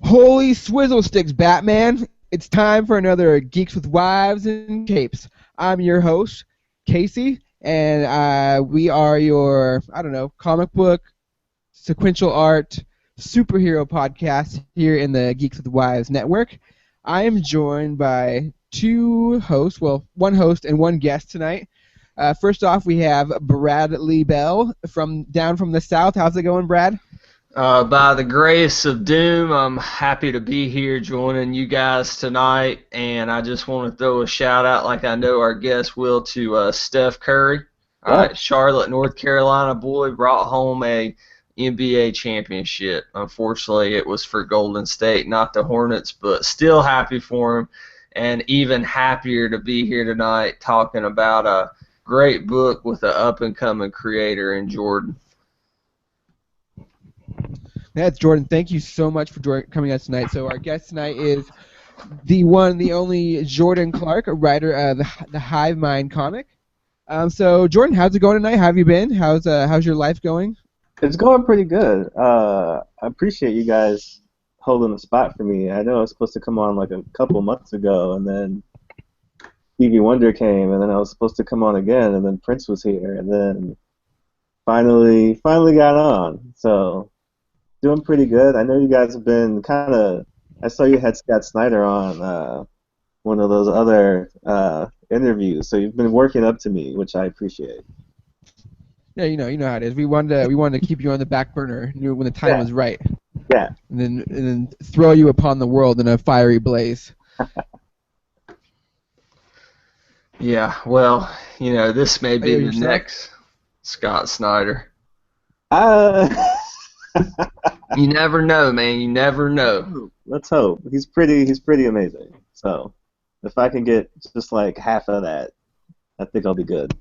Holy swizzle sticks, Batman! It's time for another Geeks with Wives and Capes. I'm your host, Casey, and we are your, comic book, sequential art, superhero podcast here in the Geeks with Wives network. I am joined by two hosts, well, one host and one guest tonight. First off, we have Bradley Bell down from the South. How's it going, Brad? By the grace of doom, I'm happy to be here joining you guys tonight, and I just want to throw a shout out, like I know our guest will, to Steph Curry. All right, Charlotte, North Carolina boy brought home a NBA championship. Unfortunately, it was for Golden State, not the Hornets, but still happy for him, and even happier to be here tonight talking about a great book with an up-and-coming creator in Jordan. That's Jordan. Thank you so much for coming out tonight. So our guest tonight is the one, the only Jordan Clark, a writer of the Hive Mind comic. So Jordan, how's it going tonight? How have you been? How's your life going? It's going pretty good. I appreciate you guys holding the spot for me. I know I was supposed to come on like a couple months ago, and then Stevie Wonder came, and then I was supposed to come on again, and then Prince was here, and then finally got on. So doing pretty good. I know you guys have been kind of. I saw you had Scott Snyder on one of those other interviews, so you've been working up to me, which I appreciate. Yeah, you know how it is. We wanted to keep you on the back burner when the time was right. Yeah. And then throw you upon the world in a fiery blaze. Yeah, well, this may be the next Scott Snyder. You never know, man. You never know. Let's hope. He's pretty amazing. So, if I can get just like half of that, I think I'll be good.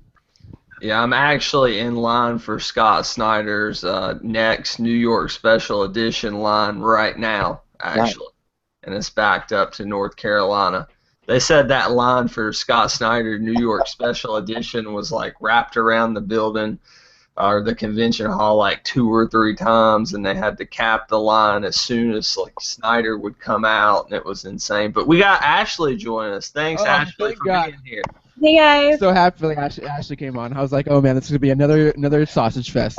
Yeah, I'm actually in line for Scott Snyder's next New York Special Edition line right now, actually. Right. And it's backed up to North Carolina. They said that line for Scott Snyder New York Special Edition was like wrapped around the building or the convention hall like 2 or 3 times, and they had to cap the line as soon as like Snyder would come out, and it was insane. But we got Ashley joining us. Thanks, Ashley, for being here. Hey guys. So happily Ashley came on. I was like, oh man, this is gonna be another sausage fest.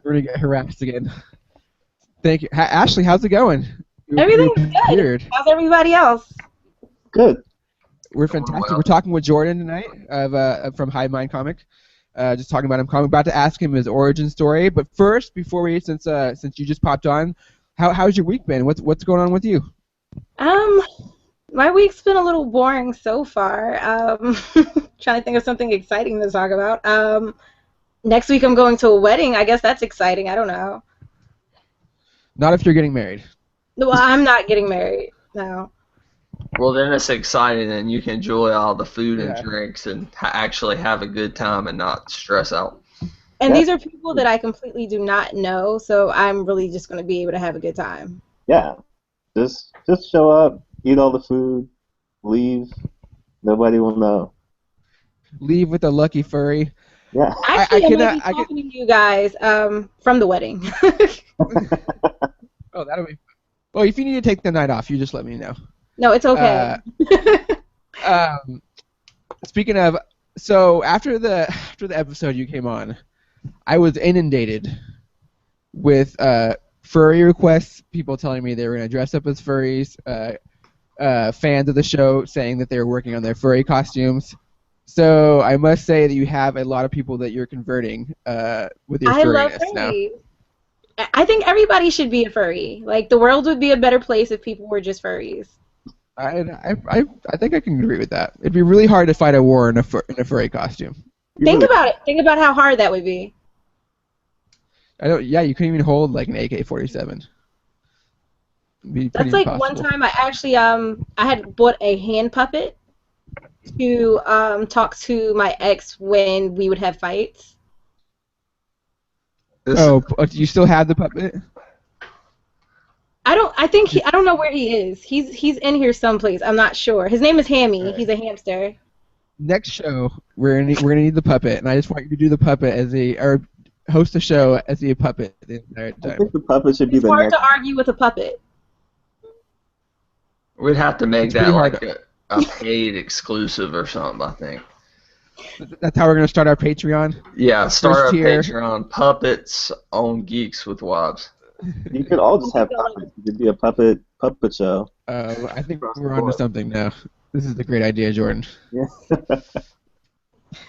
We're gonna get harassed again. Thank you, Ashley. How's it going? Everything's good. Weird. How's everybody else? Good. We're fantastic. We're talking with Jordan tonight from Hive Mind comic. Just talking about him. I'm about to ask him his origin story, but first, since you just popped on, how's your week been? What's going on with you? My week's been a little boring so far. Trying to think of something exciting to talk about. Next week I'm going to a wedding. I guess that's exciting. I don't know. Not if you're getting married. Well, I'm not getting married. No. Well, then it's exciting, and you can enjoy all the food and drinks and actually have a good time and not stress out. And these are people that I completely do not know, so I'm really just going to be able to have a good time. Yeah. Just show up, eat all the food, leave. Nobody will know. Leave with a lucky furry. Yeah. Actually, I'm going to be talking to you guys from the wedding. Oh, that'll be. Well, if you need to take the night off, you just let me know. No, it's okay. Speaking of, so after the episode you came on, I was inundated with furry requests. People telling me they were going to dress up as furries. Fans of the show saying that they were working on their furry costumes. So I must say that you have a lot of people that you're converting with your furriness now. I think everybody should be a furry. Like, the world would be a better place if people were just furries. I think I can agree with that. It'd be really hard to fight a war in a furry costume. Think about it. Think about how hard that would be. Yeah, you couldn't even hold like an AK-47. That's like impossible. One time I actually I had bought a hand puppet to talk to my ex when we would have fights. Do you still have the puppet? I don't know where he is. He's in here someplace. I'm not sure. His name is Hammy. Right. He's a hamster. Next show, we're gonna need the puppet, and I just want you to do the puppet or host a show as the puppet the entire time. I think the puppet should be it's the hard next. to argue with a puppet. We'd have to make It's pretty that hard. like a paid exclusive or something, I think. That's how we're gonna start our Patreon. Yeah, First start a tier. Patreon, puppets on Geeks with Wives. You could all just have puppets. You could be a puppet show I think across the we're onto board. something now. This is a great idea, Jordan. Yeah.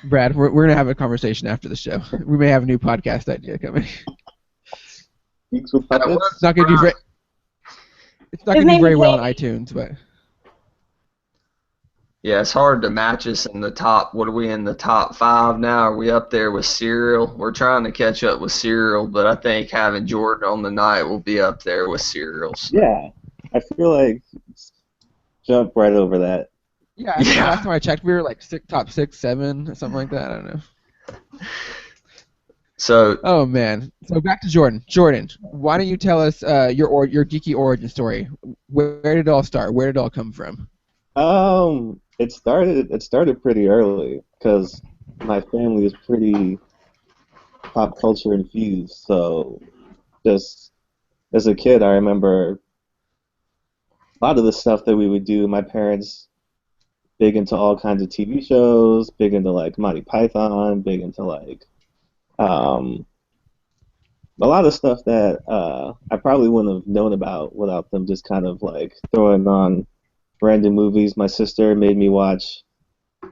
Brad, we're gonna have a conversation after the show. We may have a new podcast idea coming. Geeks with That puppets. was It's not gonna do surprising. It's not His gonna do name very is well on Hayden. iTunes, but Yeah, it's hard to match us in the top. What are we in the top 5 now? Are we up there with Serial? We're trying to catch up with Serial, but I think having Jordan on the night will be up there with Serial. So. Yeah, I feel like jump right over that. yeah, I think Yeah. last time I checked, we were like top 6, 7, or something like that. I don't know. So Oh man. So back to Jordan. Jordan, why don't you tell us your geeky origin story? Where did it all start? Where did it all come from? It started pretty early because my family is pretty pop culture infused. So just as a kid, I remember a lot of the stuff that we would do. My parents big into all kinds of TV shows, big into like Monty Python, big into like um, a lot of stuff that I probably wouldn't have known about without them just kind of like throwing on random movies. My sister made me watch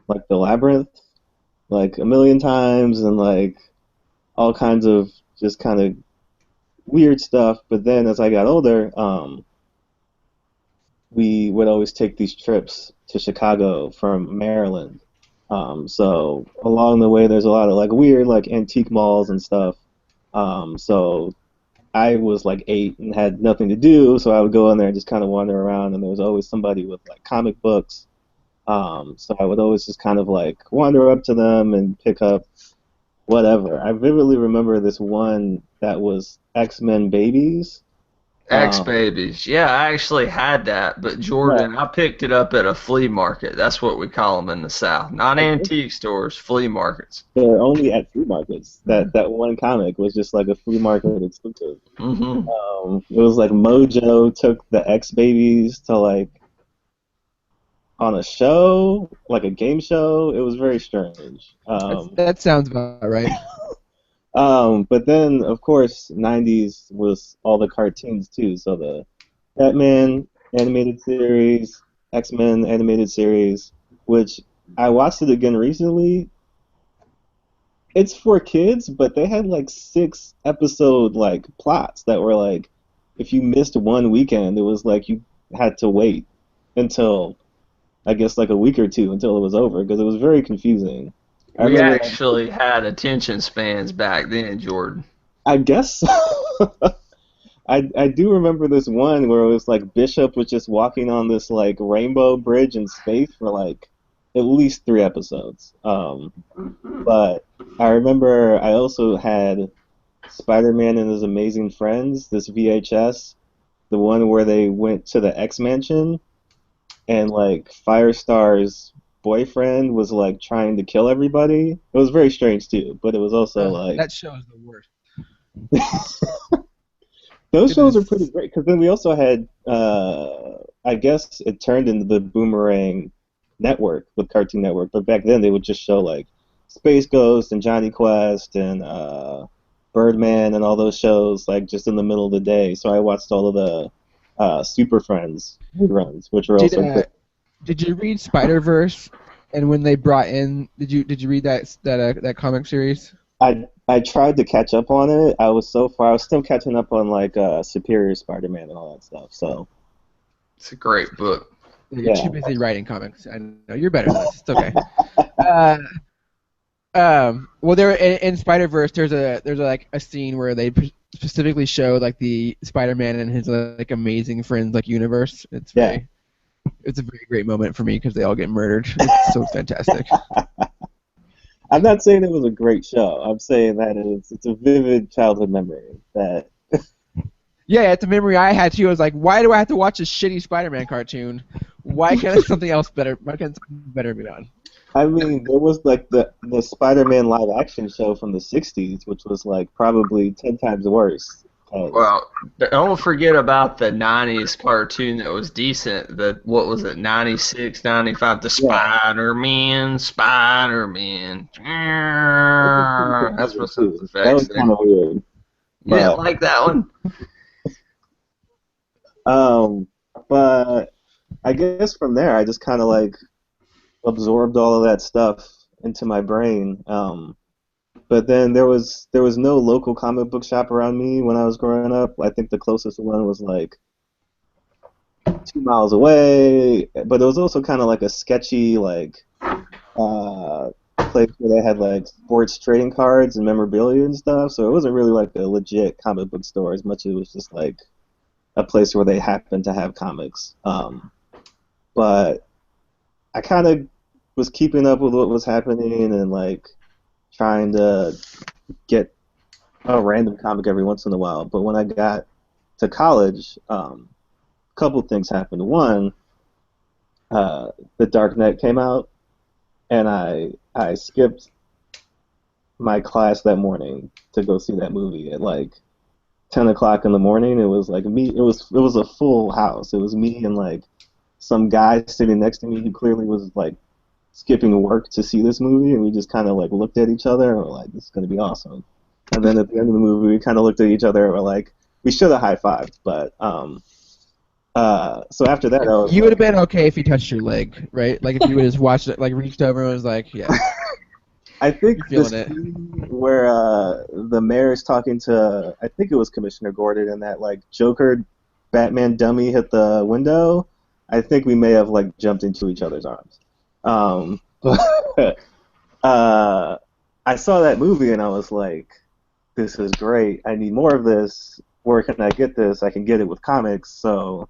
like The Labyrinth like a million times and like all kinds of just kind of weird stuff. But then as I got older, we would always take these trips to Chicago from Maryland. So along the way, there's a lot of like weird like antique malls and stuff. So I was like 8 and had nothing to do, so I would go in there and just kind of wander around, and there was always somebody with like comic books. So I would always just kind of like wander up to them and pick up whatever. I vividly remember this one that was X-Men Babies. X Um, Babies. Yeah, I actually had that, but yeah, Jordan, I picked it up at a flea market. That's what we call them in the South. Not I guess antique stores, flea markets. they're only at flea markets. That one comic was just like a flea market exclusive. Hmm. It was like Mojo took the X Babies to like on a show, like a game show. It was very strange. That sounds about right. But then, of course, 90s was all the cartoons too. So the Batman animated series, X-Men animated series, which I watched it again recently. It's for kids, but they had like 6 episode like plots that were like, if you missed one weekend, it was like you had to wait until I guess like a week or two until it was over because it was very confusing. I We remember like actually had attention spans back then, Jordan. I guess I do remember this one where it was like Bishop was just walking on this like rainbow bridge in space for like at least 3 episodes. But I remember I also had Spider-Man and His Amazing Friends, this VHS, the one where they went to the X Mansion and like Firestar's boyfriend was like trying to kill everybody. It was very strange too, but it was also like That show is the worst. those shows are Goodness. pretty great because then we also had I guess it turned into the Boomerang network with Cartoon Network, but back then they would just show like Space Ghost and Johnny Quest and Birdman and all those shows like just in the middle of the day. So I watched all of the Super Friends reruns, which were Did also great. did you read Spider-Verse? And when they brought in, did you read that comic series? I tried to catch up on it. I was still catching up on like Superior Spider-Man and all that stuff. So It's a great book. You're yeah. too busy writing comics. I know you're better than this. It's okay. Well, there in Spider-Verse, there's like a scene where they specifically show like the Spider-Man and his like amazing friends like universe. Yeah. It's a very great moment for me because they all get murdered. It's so fantastic. I'm not saying it was a great show. I'm saying that it's a vivid childhood memory that Yeah, it's a memory I had too. I was like, why do I have to watch a shitty Spider-Man cartoon? Why can't something else better? Why can't something better be done? I mean, there was like the Spider-Man live action show from the 60s, which was like probably 10 times worse Well, don't forget about the 90s cartoon that was decent. What was it, 96, 95? The Yeah, Spider-Man. that was pretty That's confusing what sound too. That effects was there. kind of weird, You didn't but like that one? um, but I guess from there I just kind of like absorbed all of that stuff into my brain. But then there was no local comic book shop around me when I was growing up. I think the closest one was like 2 miles away, but it was also kind of like a sketchy like uh, place where they had like sports trading cards and memorabilia and stuff. So it wasn't really like a legit comic book store as much as it was just like a place where they happened to have comics. But I kind of was keeping up with what was happening and like trying to get a random comic every once in a while. But when I got to college, a couple things happened. One, The Dark Knight came out, and I skipped my class that morning to go see that movie at like 10 o'clock in the morning. It was like me. It was a full house. It was me and like some guy sitting next to me who clearly was like skipping work to see this movie, and we just kind of like looked at each other and were like, "This is gonna be awesome." And then at the end of the movie, we kind of looked at each other and were like, "We should have high fived," but so after that, I was You would have like, been okay if he touched your leg, right? Like if you would have just watched it, like reached over and was like, "Yeah, I think you're the feeling it." scene where the mayor is talking to, I think it was Commissioner Gordon, and that like Joker Batman dummy hit the window. I think we may have like jumped into each other's arms. But I saw that movie and I was like, this is great. I need more of this. Where can I get this? I can get it with comics. So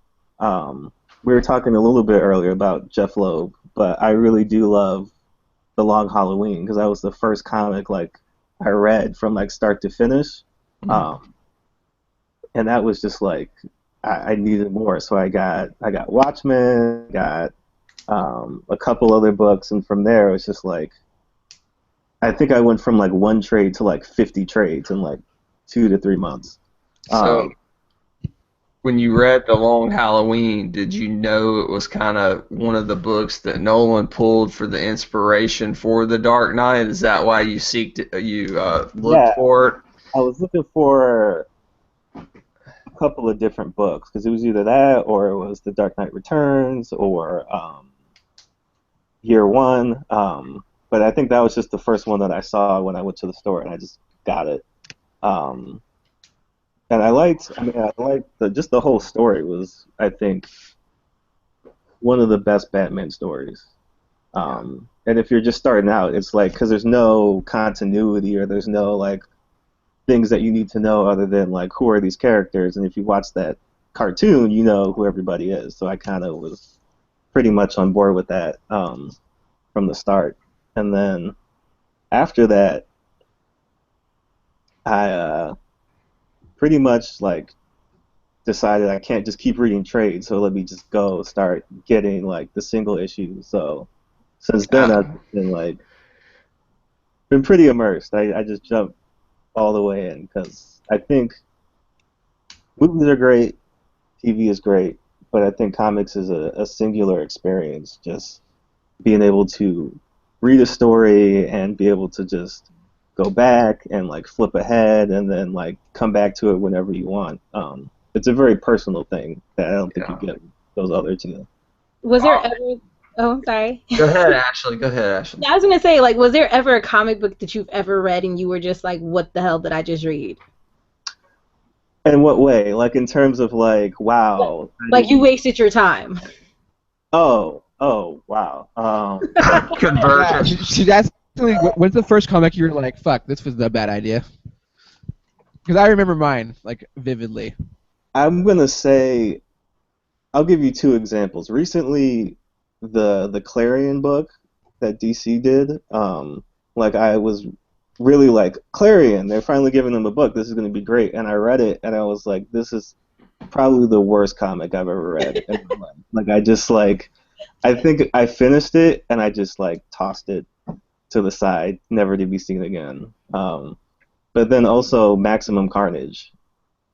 we were talking a little bit earlier about Jeff Loeb, but I really do love The Long Halloween because that was the first comic like I read from like start to finish, um, and that was just like I needed more. So I got Watchmen, got a couple other books, and from there it was just like I think I went from like one trade to like 50 trades in like 2 to 3 months. So, Um, when you read The Long Halloween, did you know it was kind of one of the books that Nolan pulled for the inspiration for The Dark Knight? Is that why you looked yeah, for it? I was looking for a couple of different books because it was either that or it was The Dark Knight Returns or Year One. But I think that was just the first one that I saw when I went to the store and I just got it. Um, and I liked just the whole story was, I think, one of the best Batman stories. And if you're just starting out, it's like, because there's no continuity or there's no like things that you need to know other than like who are these characters, and if you watch that cartoon, you know who everybody is. So I kind of was pretty much on board with that from the start. And then after that, I pretty much like decided I can't just keep reading trade, so let me just go start getting like the single issues. So since then, Uh, I've been pretty immersed. I just jumped all the way in because I think movies are great, TV is great, but I think comics is a singular experience. Just being able to read a story and be able to just go back and like flip ahead and then like come back to it whenever you want. It's a very personal thing that I don't think you yeah. get with those other two. Was there Uh, ever? Oh, I'm sorry. Go ahead, Ashley. Go ahead, Ashley. I was gonna say, like, was there ever a comic book that you've ever read and you were just like, "What the hell did I just read?" In what way? Like in terms of like, wow, I Like you didn't. wasted your time. Oh, wow. Yeah, Convergence. she's asking me, when's the first comic you were like, "Fuck, this was a bad idea"? Because I remember mine like vividly. I'm gonna say I'll give you two examples. Recently, the Clarion book that DC did, like I was really like Clarion. They're finally giving them a book. This is gonna be great. And I read it, and I was like, this is probably the worst comic I've ever read in my life. Like I just like I think I finished it and I just like tossed it to the side, never to be seen again. But then also Maximum Carnage.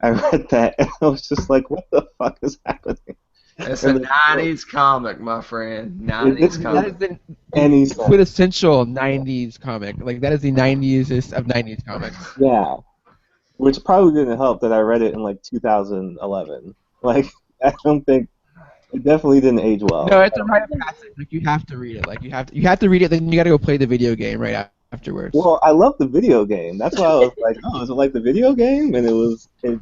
I read that and I was just like, what the fuck is happening? It's a And then, like, '90s comic, my friend. it '90s didn't That make is comic. the any sense. quintessential '90s comic. Like that is the '90s of '90s comics. Yeah, which probably didn't help that I read it in like 2011. Like, I don't think it definitely didn't age No, well. it's a rite of passage. Like you have to read it. Like you have to read it. Then you got to go play the video game right afterwards. Well, I love the video game. That's why I was like, oh, is it like the video game? And it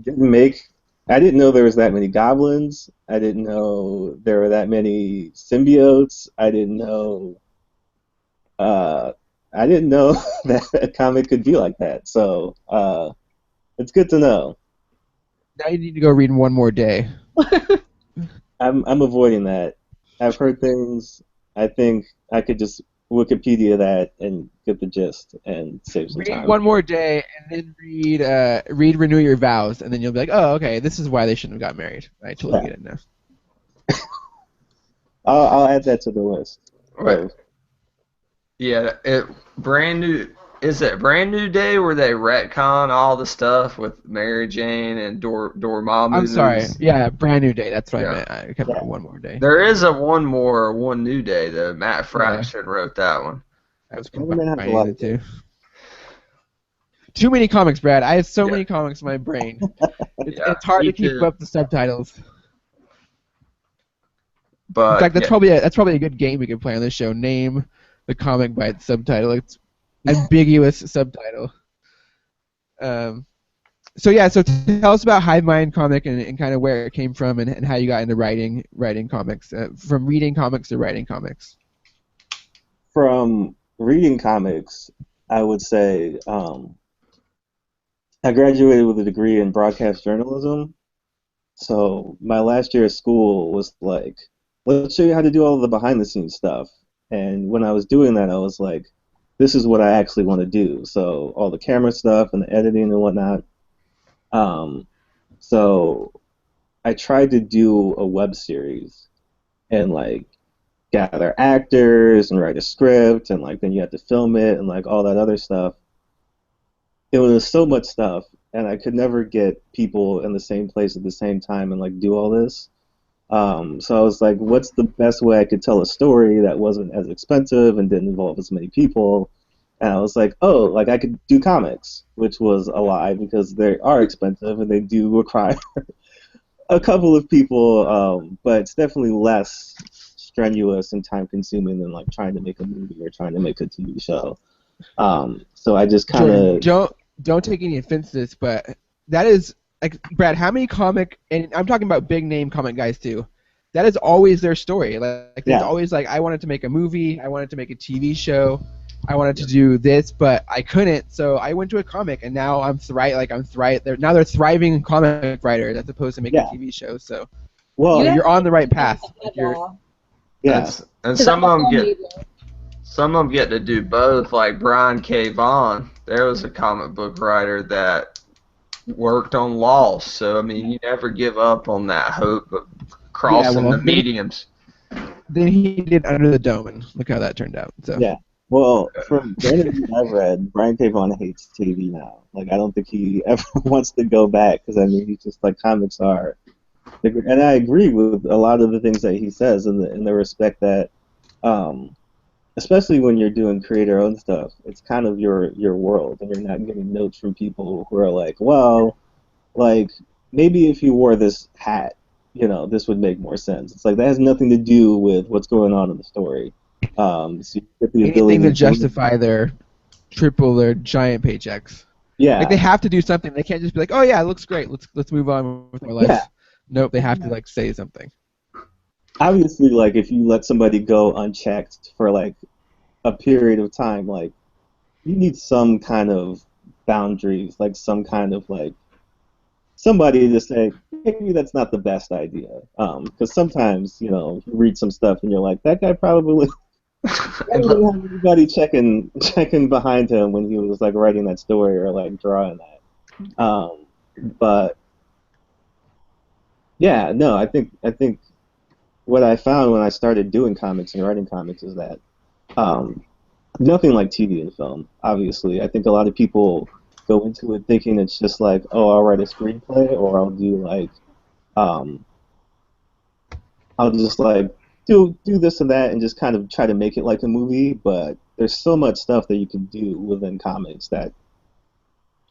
didn't make. I didn't know there was that many goblins. I didn't know there were that many symbiotes. Uh, I didn't know that a comic could be like that. So it's good to know. Now you need to go read in one more day. I'm avoiding that. I've heard things. I think I could just Wikipedia that and get the gist and save some Read time. one more day, and then read Renew Your Vows, and then you'll be like, oh, okay, this is why they shouldn't have got married. I totally Yeah. get it now. I'll add that to the list. Right. Yeah, it brand new. Is it Brand New Day where they retcon all the stuff with Mary Jane and Dormammu? I'm sorry. Yeah, Brand New Day. That's what Yeah. I meant. I kept Yeah. it one more day. There is a One New Day though. Matt Fraction wrote that one. I was Spider-Man has a combining lot the of two. Too many comics, Brad. I have so Yeah. many comics in my brain. Yeah, It's hard me to keep too. up the subtitles. But In fact, that's yeah, probably a good game we could play on this show. Name the comic by its subtitle. It's ambiguous subtitle. So yeah, so tell us about Hive Mind comic and kind of where it came from and how you got into writing comics, from reading comics to writing comics. From reading comics, I would say I graduated with a degree in broadcast journalism. So my last year of school was like, let's show you how to do all the behind the scenes stuff. And when I was doing that, I was like, this is what I actually want to do. So all the camera stuff and the editing and whatnot. So I tried to do a web series and like gather actors and write a script and like then you have to film it and like all that other stuff. It was so much stuff and I could never get people in the same place at the same time and like do all this. So I was like, what's the best way I could tell a story that wasn't as expensive and didn't involve as many people? And I was like, oh, like I could do comics, which was a lie because they are expensive and they do require a couple of people, but it's definitely less strenuous and time consuming than like trying to make a movie or trying to make a TV show. So I just kind of Don't take any offense to this, but that is like Brad. How many comic and I'm talking about big name comic guys too. That is always their story. Like it's always like I wanted to make a movie, I wanted to make a TV show, I wanted to do this, but I couldn't. So I went to a comic, and now I'm thriving. Now they're thriving comic writers as opposed to making TV shows. So well, you're on the right path. yeah. And some of them get to do both. Like Brian K. Vaughan, there was a comic book writer that worked on Lost. So I mean, you never give up on that hope of crossing the mediums. Then he did Under the Dome, and look how that turned out. So Yeah. Well, from the interviews I've read, Brian K. Vaughan hates TV now. Like, I don't think he ever wants to go back because I mean, he's just like comics are. And I agree with a lot of the things that he says in the respect that, especially when you're doing creator-owned stuff, it's kind of your world, and you're not getting notes from people who are like, well, like maybe if you wore this hat, you know, this would make more sense. It's like that has nothing to do with what's going on in the story. So you get the anything to justify their giant paychecks. Yeah. Like they have to do something. They can't just be like, "Oh yeah, it looks great. Let's move on with our lives." Yeah. Nope, they have to like say something. Obviously, like if you let somebody go unchecked for like a period of time, like you need some kind of boundaries, like some kind of like somebody to say maybe that's not the best idea. Because sometimes you know you read some stuff and you're like that guy probably. I don't have anybody checking behind him when he was like writing that story or like drawing that. But yeah, no, I think what I found when I started doing comics and writing comics is that nothing like TV and film. Obviously, I think a lot of people go into it thinking it's just like, oh, I'll write a screenplay, or I'll do like, um, I'll just like do this and that and just kind of try to make it like a movie. But there's so much stuff that you can do within comics that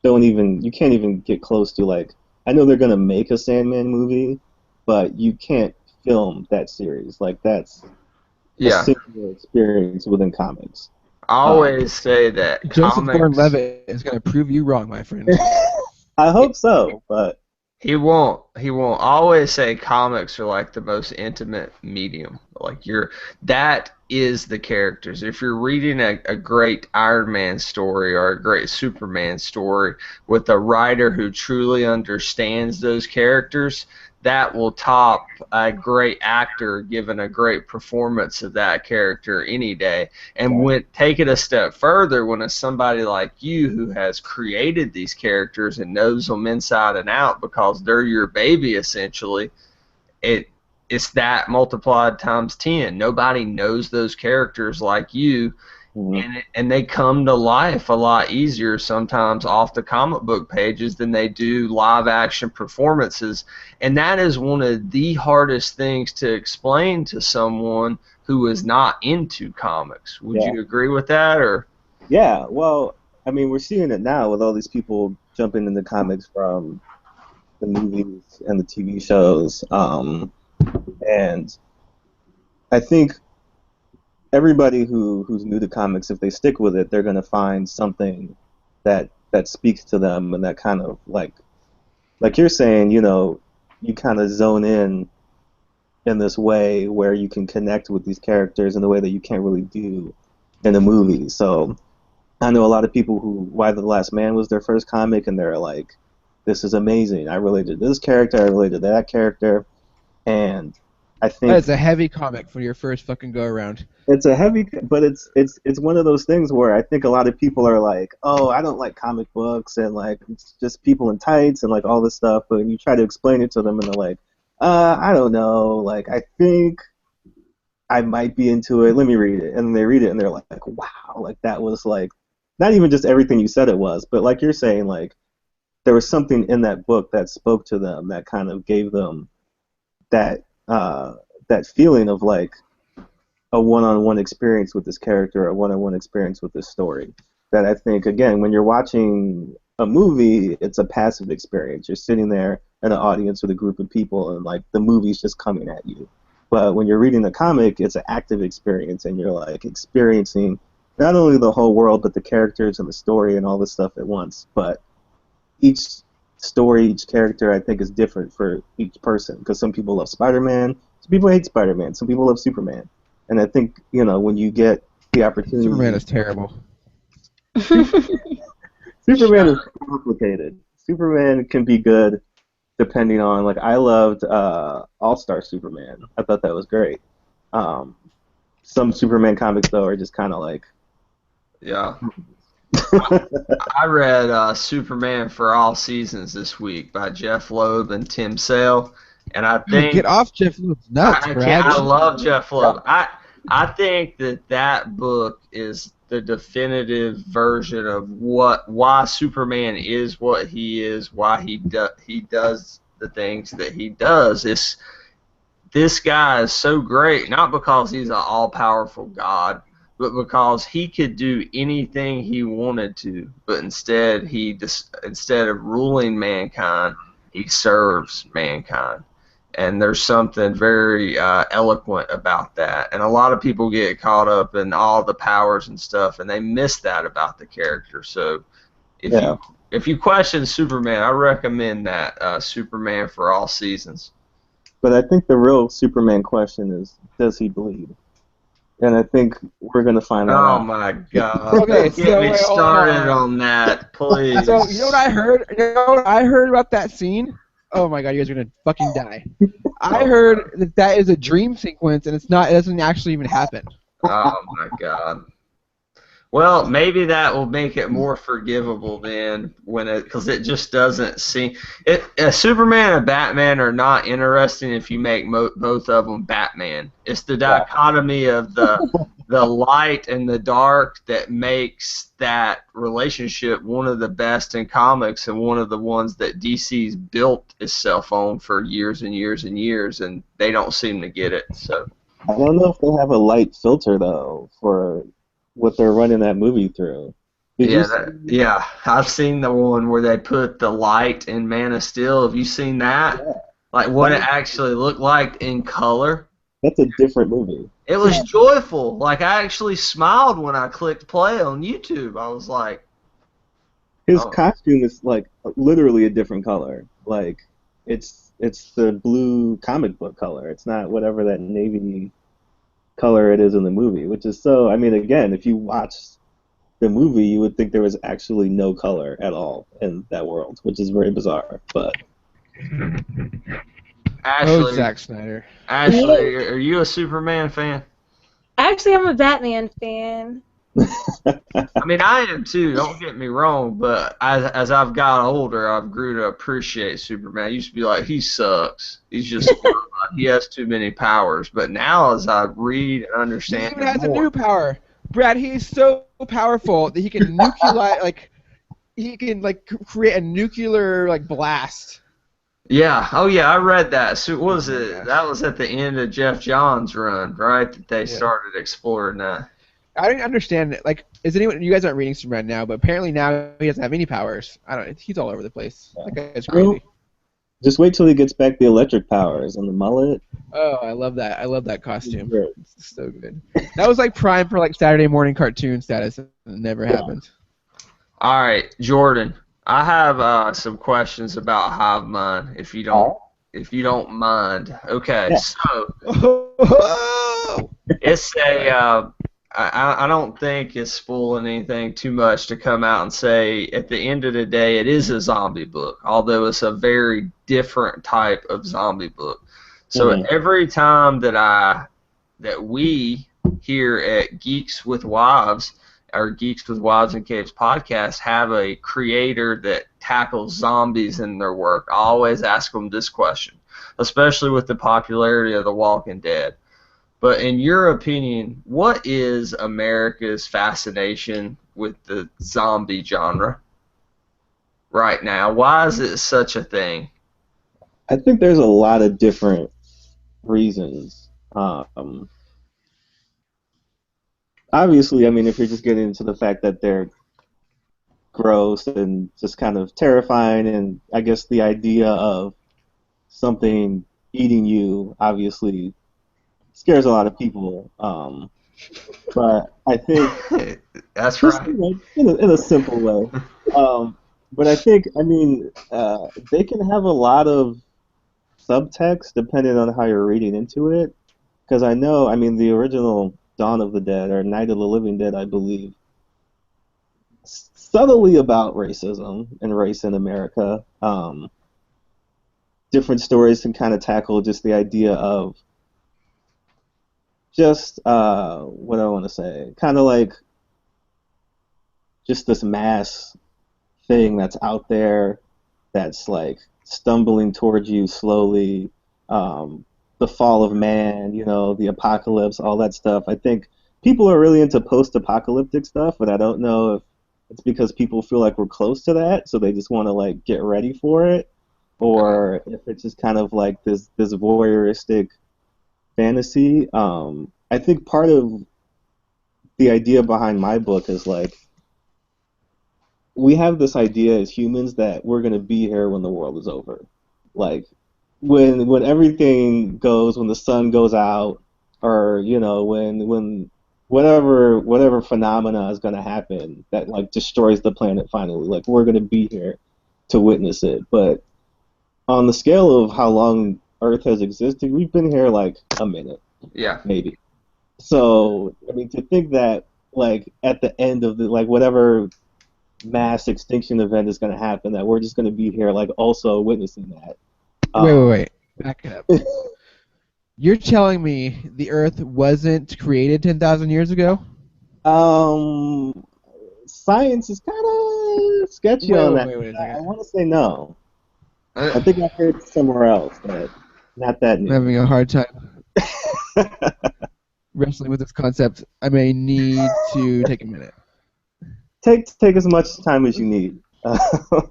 you can't even get close to. Like, I know they're gonna make a Sandman movie, but you can't film that series. Like, that's a Yeah, singular experience within comics. I always say that Joseph comics. Gordon-Levitt is going to prove you wrong, my friend. I hope so, but He won't. He won't. I always say comics are like the most intimate medium. Like that is the characters. If you're reading a great Iron Man story or a great Superman story with a writer who truly understands those characters, that will top a great actor giving a great performance of that character any day. And when take it a step further, when it's somebody like you who has created these characters and knows them inside and out because they're your baby essentially, it's that multiplied times 10. Nobody knows those characters like you. And they come to life a lot easier sometimes off the comic book pages than they do live action performances. And that is one of the hardest things to explain to someone who is not into comics. Would you agree with that? Or yeah, well, I mean, we're seeing it now with all these people jumping into comics from the movies and the TV shows. And I think everybody who's new to comics, if they stick with it, they're going to find something that speaks to them, and that kind of like you're saying, you kind of zone in this way where you can connect with these characters in a way that you can't really do in a movie. So I know a lot of people who Why the Last Man was their first comic, and they're like, this is amazing. I related to this character, I related to that character, and I think That's a heavy comic for your first fucking go around. it's a heavy, but it's one of those things where I think a lot of people are like, oh, I don't like comic books, and like it's just people in tights and like all this stuff. But you try to explain it to them, and they're like, I don't know, like I think I might be into it. Let me read it, and they read it, and they're like, wow, like that was like not even just everything you said it was, but like you're saying, like there was something in that book that spoke to them, that kind of gave them that that feeling of like a one-on-one experience with this character, a one-on-one experience with this story. That I think, again, when you're watching a movie, it's a passive experience. You're sitting there in an audience with a group of people, and like the movie's just coming at you. But when you're reading a comic, it's an active experience, and you're like experiencing not only the whole world, but the characters and the story and all this stuff at once. But each story, each character, I think, is different for each person. Because some people love Spider-Man, some people hate Spider-Man, some people love Superman. And I think, when you get the opportunity... Superman is terrible. Superman is complicated. Superman can be good depending on... Like, I loved All-Star Superman. I thought that was great. Some Superman comics, though, are just kind of like... yeah. I read Superman for All Seasons this week by Jeff Loeb and Tim Sale. And I think Get off Jeff Loeb's nuts, Brad. I love Jeff Loeb. I think that book is the definitive version of why Superman is what he is, why he does the things that he does. This guy is so great, not because he's an all-powerful god, but because he could do anything he wanted to. But instead of ruling mankind, he serves mankind. And there's something very eloquent about that. And a lot of people get caught up in all the powers and stuff, and they miss that about the character. So if you question Superman, I recommend that Superman for All Seasons. But I think the real Superman question is, does he bleed? And I think we're going to find out. Oh, my God. Okay, Get me started on that, please. So, you know what I heard? You know what I heard about that scene? Oh my god, you guys are gonna fucking die. I heard that is a dream sequence, and it's not. It doesn't actually even happen. Oh my god. Well, maybe that will make it more forgivable then, because it just doesn't seem Superman and Batman are not interesting if you make both of them Batman. It's the dichotomy of the light and the dark that makes that relationship one of the best in comics and one of the ones that DC's built itself on for years and years and years, and they don't seem to get it. So I don't know if they have a light filter though for what they're running that movie through. Yeah, I've seen the one where they put the light in Man of Steel. Have you seen that? Yeah. Like what it actually looked like in color? That's a different movie. It was joyful. Like I actually smiled when I clicked play on YouTube. I was like, his costume is like literally a different color. Like it's the blue comic book color. It's not whatever that navy color it is in the movie, which is so. I mean, again, if you watch the movie, you would think there was actually no color at all in that world, which is very bizarre. But Ashley, Zack Snyder. Ashley, are you a Superman fan? Actually, I'm a Batman fan. I mean, I am too. Don't get me wrong, but as I've got older, I've grew to appreciate Superman. I used to be like, he sucks. He's just he has too many powers. But now, as I read and understand, He even has a new power, Brad. He's so powerful that he can create a nuclear blast. Yeah. Oh, yeah. I read that. So what was it? That was at the end of Jeff Johns' run, right? That they started exploring that. I didn't understand it. Like, is anyone? You guys aren't reading Superman now, but apparently now he doesn't have any powers. I don't know. He's all over the place. That guy's crazy. Just wait till he gets back the electric powers and the mullet. Oh, I love that. I love that costume. It's so good. That was like prime for Saturday morning cartoon status. It never happened. All right, Jordan. I have some questions about Hive Mind, if you don't mind. Okay, so it's a. I don't think it's spoiling anything too much to come out and say at the end of the day it is a zombie book, although it's a very different type of zombie book. So every time that we here at Geeks with Wives, or Geeks with Wives and Capes podcast, have a creator that tackles zombies in their work, I always ask them this question, especially with the popularity of The Walking Dead. But in your opinion, what is America's fascination with the zombie genre right now? Why is it such a thing? I think there's a lot of different reasons. Obviously, I mean, if you're just getting into the fact that they're gross and just kind of terrifying, and I guess the idea of something eating you obviously scares a lot of people, but I think that's right. In a simple way. But I think, I mean, they can have a lot of subtext depending on how you're reading into it. Because I know, I mean, the original Dawn of the Dead, or Night of the Living Dead, I believe, subtly about racism and race in America. Different stories can kind of tackle just the idea of just what do I want to say? Kind of like just this mass thing that's out there that's like stumbling towards you slowly. The fall of man, the apocalypse, all that stuff. I think people are really into post-apocalyptic stuff, but I don't know if it's because people feel like we're close to that, so they just want to get ready for it, or if it's just kind of like this voyeuristic fantasy. I think part of the idea behind my book is we have this idea as humans that we're going to be here when the world is over. Like when everything goes, when the sun goes out, or when whatever phenomena is going to happen that destroys the planet finally, we're going to be here to witness it. But on the scale of how long Earth has existed, we've been here a minute. Yeah. Maybe. So, I mean, to think that, at the end of whatever mass extinction event is going to happen, that we're just going to be here, also witnessing that. Wait. Back up. You're telling me the Earth wasn't created 10,000 years ago? Um, Science is kind of sketchy Wait, on wait, that. wait, wait a I second. want to say no. I Uh, think I heard somewhere else, but not that I'm new. having a hard time wrestling with this concept. I may need to take a minute. Take as much time as you need.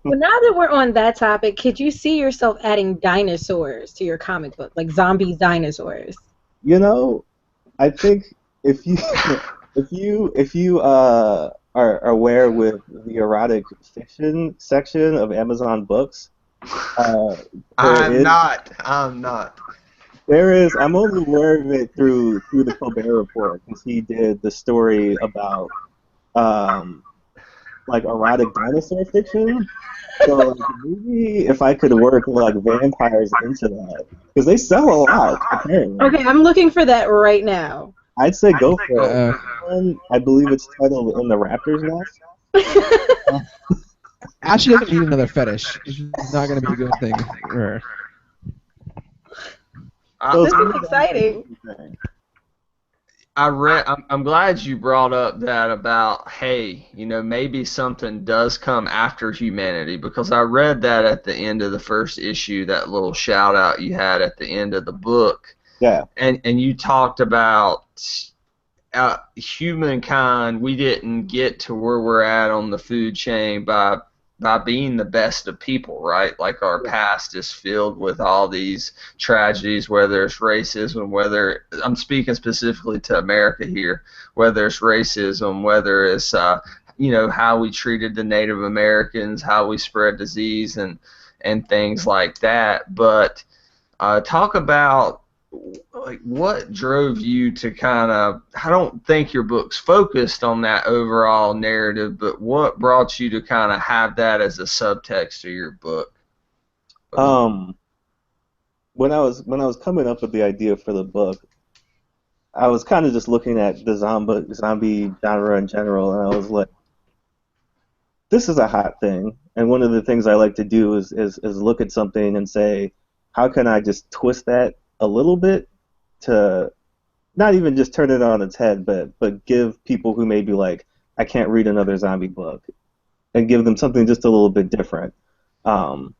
Well, now that we're on that topic, could you see yourself adding dinosaurs to your comic book, like zombie dinosaurs? You know, I think if you if you are aware with the erotic fiction section of Amazon books, uh, there I'm is not. I'm not. there is I'm only aware of it through the Colbert Report because he did the story about um like erotic dinosaur fiction. So like maybe if I could work like vampires into that because they sell a lot apparently. Okay, I'm looking for that right now. I'd say go for it. Uh, This one, I believe it's titled "In the Raptor's Nest." Ashley doesn't need another fetish. This is not going to be a good thing for her. So I, This some is of that is exciting. interesting. I read. I'm glad you brought up that about, hey, maybe something does come after humanity, because I read that at the end of the first issue, that little shout out you had at the end of the book, Yeah, and you talked about humankind. We didn't get to where we're at on the food chain by being the best of people, right? Like our yeah. past is filled with all these tragedies, whether it's racism, whether I'm speaking specifically to America here, whether it's racism, whether it's how we treated the Native Americans, how we spread disease and things like that. But talk about like what drove you to kind of, I don't think your book's focused on that overall narrative, but what brought you to kind of have that as a subtext to your book? Um, when I was coming up with the idea for the book, I was kind of just looking at the zombie genre in general, and I was like, this is a hot thing. And one of the things I like to do is look at something and say, how can I just twist that a little bit to not even just turn it on its head, but give people who may be like, I can't read another zombie book, and give them something just a little bit different. Um,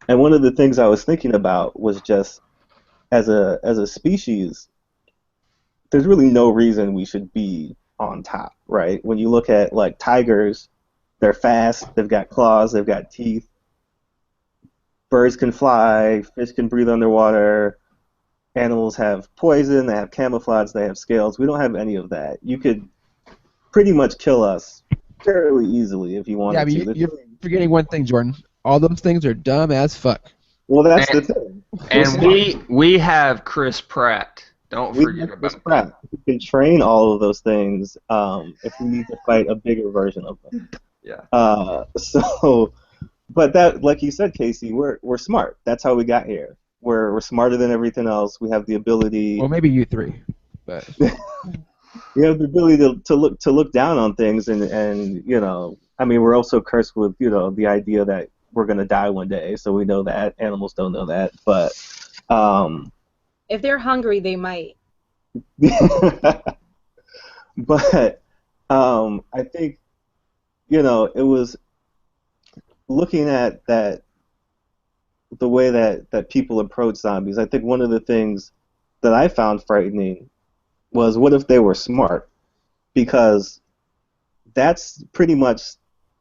and one of the things I was thinking about was just as a species, there's really no reason we should be on top, right? When you look at like tigers, they're fast, they've got claws, they've got teeth. Birds can fly, fish can breathe underwater. Animals have poison, they have camouflage, they have scales. We don't have any of that. You could pretty much kill us fairly easily if you Yeah, wanted but to. you're forgetting one thing, Jordan. All those things are dumb as fuck. Well, that's the And, thing. We're and smart. we have Chris Pratt. Don't We forget have Chris about that. Pratt. We can train all of those things if we need to fight a bigger version of them. Yeah. So, but that, like you said, Casey, we're smart. That's how we got here. We're smarter than everything else. We have the ability. Well, maybe you three, but We have the ability to look down on things, and I mean, we're also cursed with the idea that we're gonna die one day. So we know that animals don't know that, but um, If they're hungry, they might. but I think it was looking at that the way that people approach zombies. I think one of the things that I found frightening was what if they were smart, because that's pretty much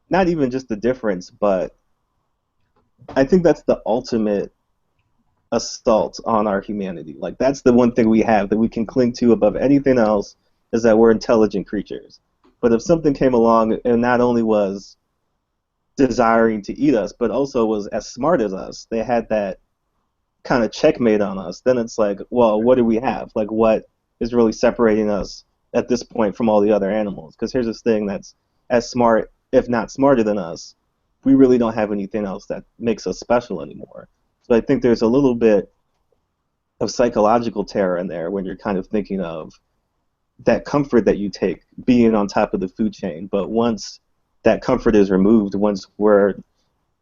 not even just the difference, but I think that's the ultimate assault on our humanity. Like that's the one thing we have that we can cling to above anything else, is that we're intelligent creatures. But if something came along and not only was desiring to eat us, but also was as smart as us, they had that kind of checkmate on us, then it's like, well, what do we have? Like what is really separating us at this point from all the other animals? Because here's this thing that's as smart, if not smarter than us. We really don't have anything else that makes us special anymore. So I think there's a little bit of psychological terror in there when you're kind of thinking of that comfort that you take being on top of the food chain. But once that comfort is removed, once we're,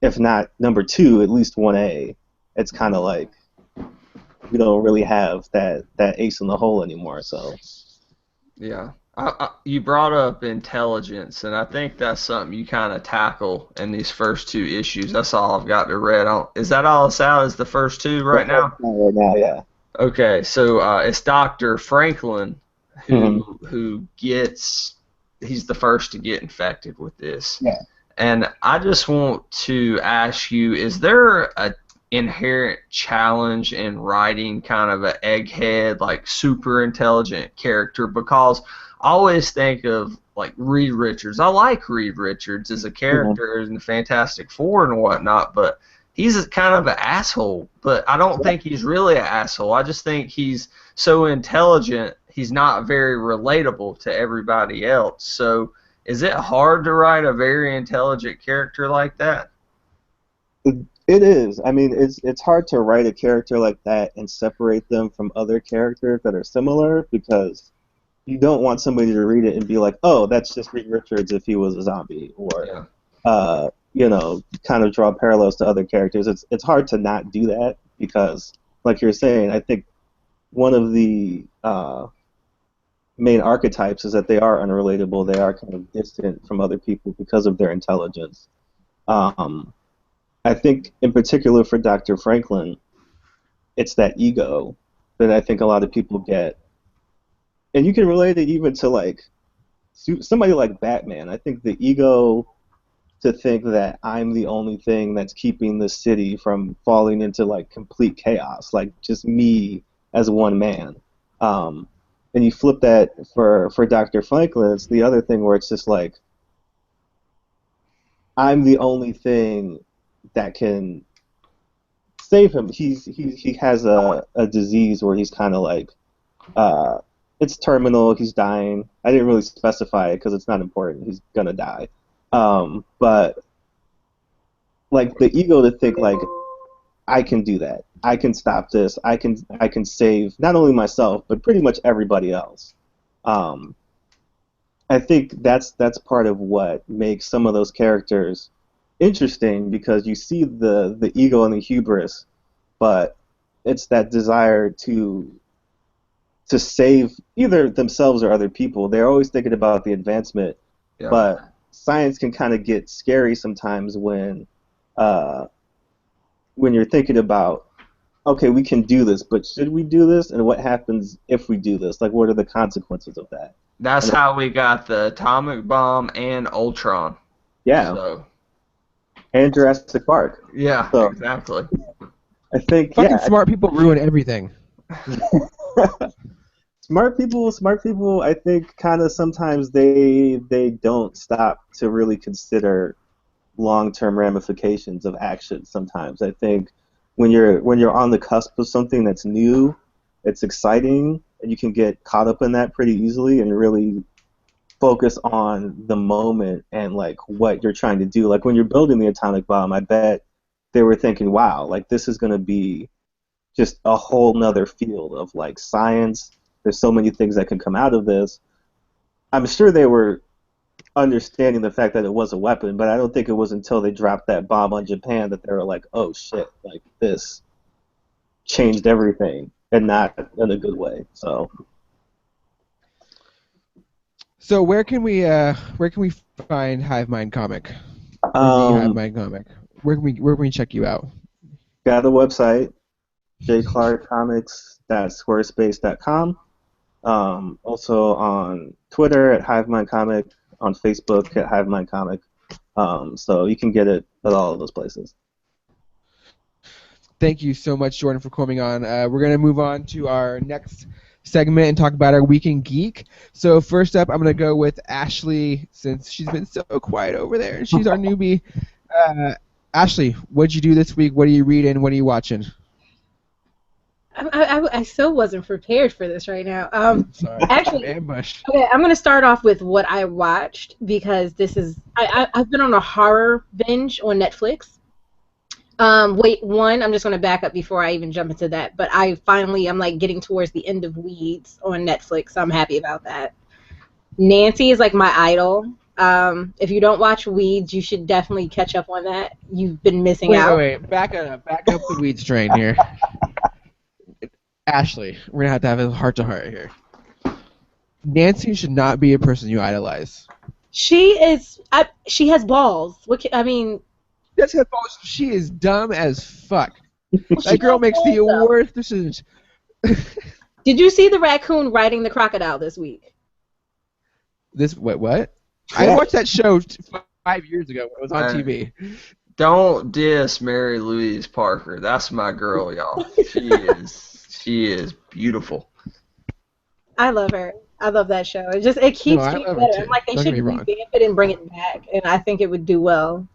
if not number two, at least 1A, it's kind of like we don't really have that ace in the hole anymore. So Yeah. You brought up intelligence, and I think that's something you kind of tackle in these first two issues. That's all I've got to read on. Is that all it's out? Is the first two right That's now? right now, yeah. Okay, so it's Dr. Franklin Hmm. who gets he's the first to get infected with this. Yeah. And I just want to ask you, is there a inherent challenge in writing kind of an egghead, like super intelligent character? Because I always think of like Reed Richards. I like Reed Richards as a Hmm. character in the Fantastic Four and whatnot, but he's a kind of an asshole. But I don't think he's really an asshole. I just think he's so intelligent, he's not very relatable to everybody else. So is it hard to write a very intelligent character like that? It is. I mean, it's hard to write a character like that and separate them from other characters that are similar because you don't want somebody to read it and be like, oh, that's just Reed Richards if he was a zombie, or Yeah. kind of draw parallels to other characters. It's hard to not do that because, like you're saying, I think one of the main archetypes is that they are unrelatable. They are kind of distant from other people because of their intelligence. Um, I think, in particular for Dr. Franklin, it's that ego that I think a lot of people get, and you can relate it even to like somebody like Batman. I think the ego to think that I'm the only thing that's keeping the city from falling into like complete chaos, like just me as one man. Um, and you flip that for Dr. Franklin, it's the other thing where it's just like I'm the only thing that can save him. He has a disease where he's kind of like uh, it's terminal. He's dying. I didn't really specify it because it's not important. He's gonna die. But like the ego to think like I can do that. I can stop this. I can save not only myself but pretty much everybody else. Um, I think that's part of what makes some of those characters interesting because you see the ego and the hubris, but it's that desire to save either themselves or other people. They're always thinking about the advancement, Yeah. but science can kind of get scary sometimes uh, when you're thinking about, okay, we can do this, but should we do this? And what happens if we do this? Like, what are the consequences of that? That's And how we got the atomic bomb and Ultron. yeah, So, and Jurassic Park. yeah, So exactly. I think, Fucking yeah, smart people ruin everything. smart people, I think kind of sometimes they don't stop to really consider long-term ramifications of action sometimes. I think when you're on the cusp of something that's new, it's exciting and you can get caught up in that pretty easily and really focus on the moment and like what you're trying to do. Like when you're building the atomic bomb, I bet they were thinking, wow, like this is going to be just a whole nother field of like science. There's so many things that can come out of this. I'm sure they were understanding the fact that it was a weapon, but I don't think it was until they dropped that bomb on Japan that they were like, oh shit, like this changed everything, and not in a good way. So So where can we find Hive Mind comic or the Hive um, Mind comic? Where can we check you out? got a website, jclarkcomics.squarespace.com. Also on Twitter at Hive Mind Comic, on Facebook at Hive Mind Comic. So you can get it at all of those places. Thank you so much, Jordan, for coming on. We're gonna move on to our next segment and talk about our Week in Geek. So first up, I'm gonna go with Ashley since she's been so quiet over there and she's our newbie. Uh, Ashley, what'd you do this week? What are you reading? What are you watching? I still wasn't prepared for this right now. Sorry, Actually, ambush. okay, I'm gonna start off with what I watched because this is I've been on a horror binge on Netflix. Wait, one, I'm just gonna back up before I even jump into that. But I'm like getting towards the end of Weeds on Netflix, so I'm happy about that. Nancy is like my idol. If you don't watch Weeds, you should definitely catch up on that. You've been missing Wait, out. wait, wait. Back up the weeds train here. Ashley, we're gonna have to have a heart to heart here. Nancy should not be a person you idolize. She is. She has balls. I mean, That's her fault. She is dumb as fuck. well, she That girl has makes the balls, though. worst decisions. Did you see the raccoon riding the crocodile this week? What? I watched that show 5 years ago when it was on TV. Don't diss Mary Louise Parker. That's my girl, y'all. She is beautiful. I love her. I love that show. It keeps I getting love her better. too. I'm like, they Don't should get me wrong. revamp it and bring it back, and I think it would do well.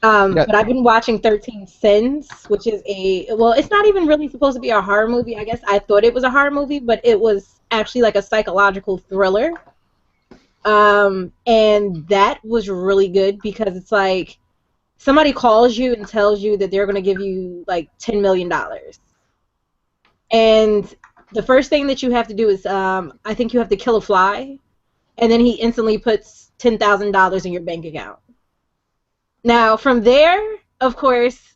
Yeah. But I've been watching 13 Sins, which is it's not even really supposed to be a horror movie. I guess I thought it was a horror movie, but it was actually like a psychological thriller. And that was really good because it's like somebody calls you and tells you that they're going to give you like $10 million. And the first thing that you have to do is, I think you have to kill a fly, and then he instantly puts $10,000 in your bank account. Now, from there, of course,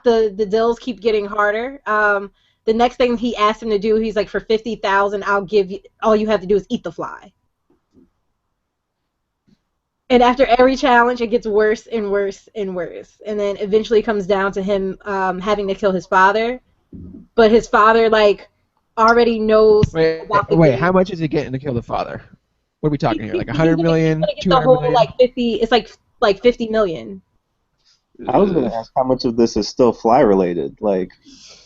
the deals keep getting harder. The next thing he asked him to do, he's like, for $50,000, I'll give you. All you have to do is eat the fly. And after every challenge, it gets worse and worse and worse. And then eventually comes down to him having to kill his father. But his father, like, already knows about the Wait, game. how much is he getting to kill the father? What are we talking here? Like He's 100 million, gonna get the 200 whole, million? like, 50. It's like 50 million. I was going to ask how much of this is still fly related. Like,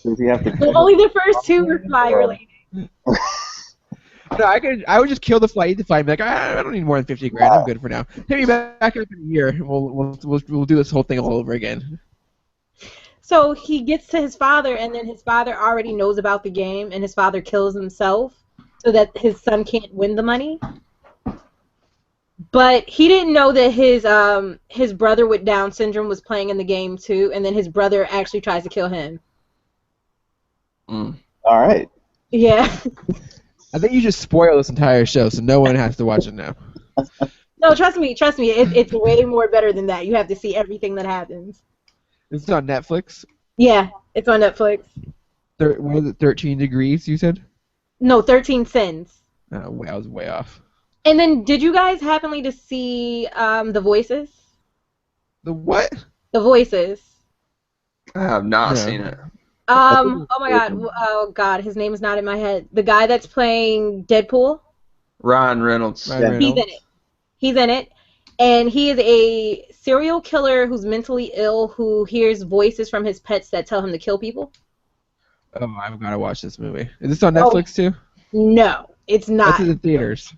does he have to? Well, only the first two were fly related. No, I would just kill the fly, eat the fly, and be like, I don't need more than 50 grand. I'm good for now. Hit me back up in a year. We'll do this whole thing all over again. So he gets to his father, and then his father already knows about the game, and his father kills himself so that his son can't win the money. But he didn't know that his brother with Down syndrome was playing in the game too, and then his brother actually tries to kill him. All right. Yeah. I think you just spoil this entire show, so no one has to watch it now. No, trust me. It's way more better than that. You have to see everything that happens. It's on Netflix. Yeah, it's on Netflix. What is it, 13 Degrees, you said? No, 13 Sins. I was way off. And then, did you guys happen to see The Voices? The what? The Voices. I have not No. seen it. Oh my God. Oh God, his name is not in my head. The guy that's playing Deadpool. Ryan Reynolds. Ryan He's Reynolds. in it. He's in it. And he is a serial killer who's mentally ill who hears voices from his pets that tell him to kill people. Oh, I've got to watch this movie. Is this on Netflix too? No, it's not. That's in the theaters.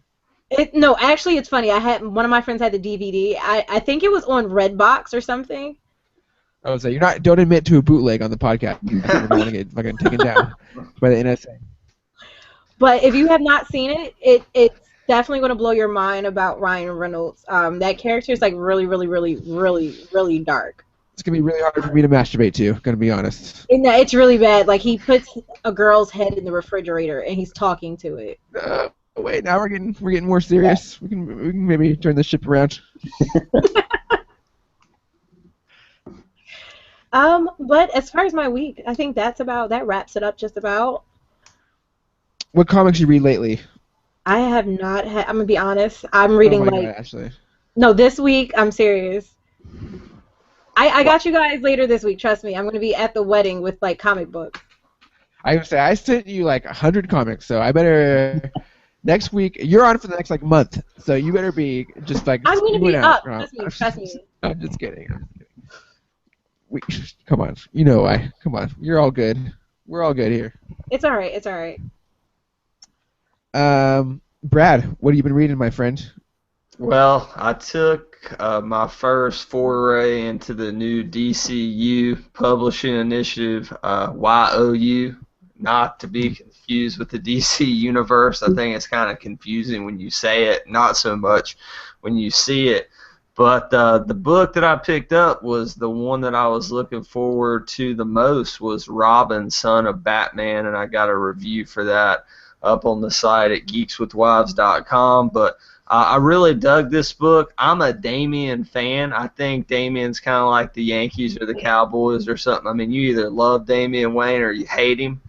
No, actually, it's funny. One of my friends had the DVD. I think it was on Redbox or something. I would say don't admit to a bootleg on the podcast. We're going to get fucking taken down by the NSA. But if you have not seen it, it's definitely going to blow your mind about Ryan Reynolds. That character is like really, really, really, really, really dark. It's going to be really hard for me to masturbate to, going to be honest. And it's really bad. Like, he puts a girl's head in the refrigerator and he's talking to it. Wait, now we're getting more serious. We can maybe turn this ship around. But as far as my week, I think that wraps it up just about. What comics you read lately? I have not had. I'm gonna be honest. I'm reading God, Ashley. No, this week. I'm serious. I got you guys later this week. Trust me. I'm gonna be at the wedding with like comic books. I would say I sent you like 100 comics, so I better next week. You're on for the next like month, so you better be just like. I'm gonna be out. up. Trust me. I'm just kidding. Come on. You know why. Come on. You're all good. We're all good here. It's all right. It's all right. Brad, what have you been reading, my friend? Well, I took my first foray into the new DCU publishing initiative, YOU, not to be confused with the DC Universe. I think it's kind of confusing when you say it, not so much when you see it. But the book that I picked up was the one that I was looking forward to the most, was Robin, Son of Batman, and I got a review for that up on the site at geekswithwives.com. But I really dug this book. I'm a Damian fan. I think Damian's kind of like the Yankees or the Cowboys or something. I mean, you either love Damian Wayne or you hate him.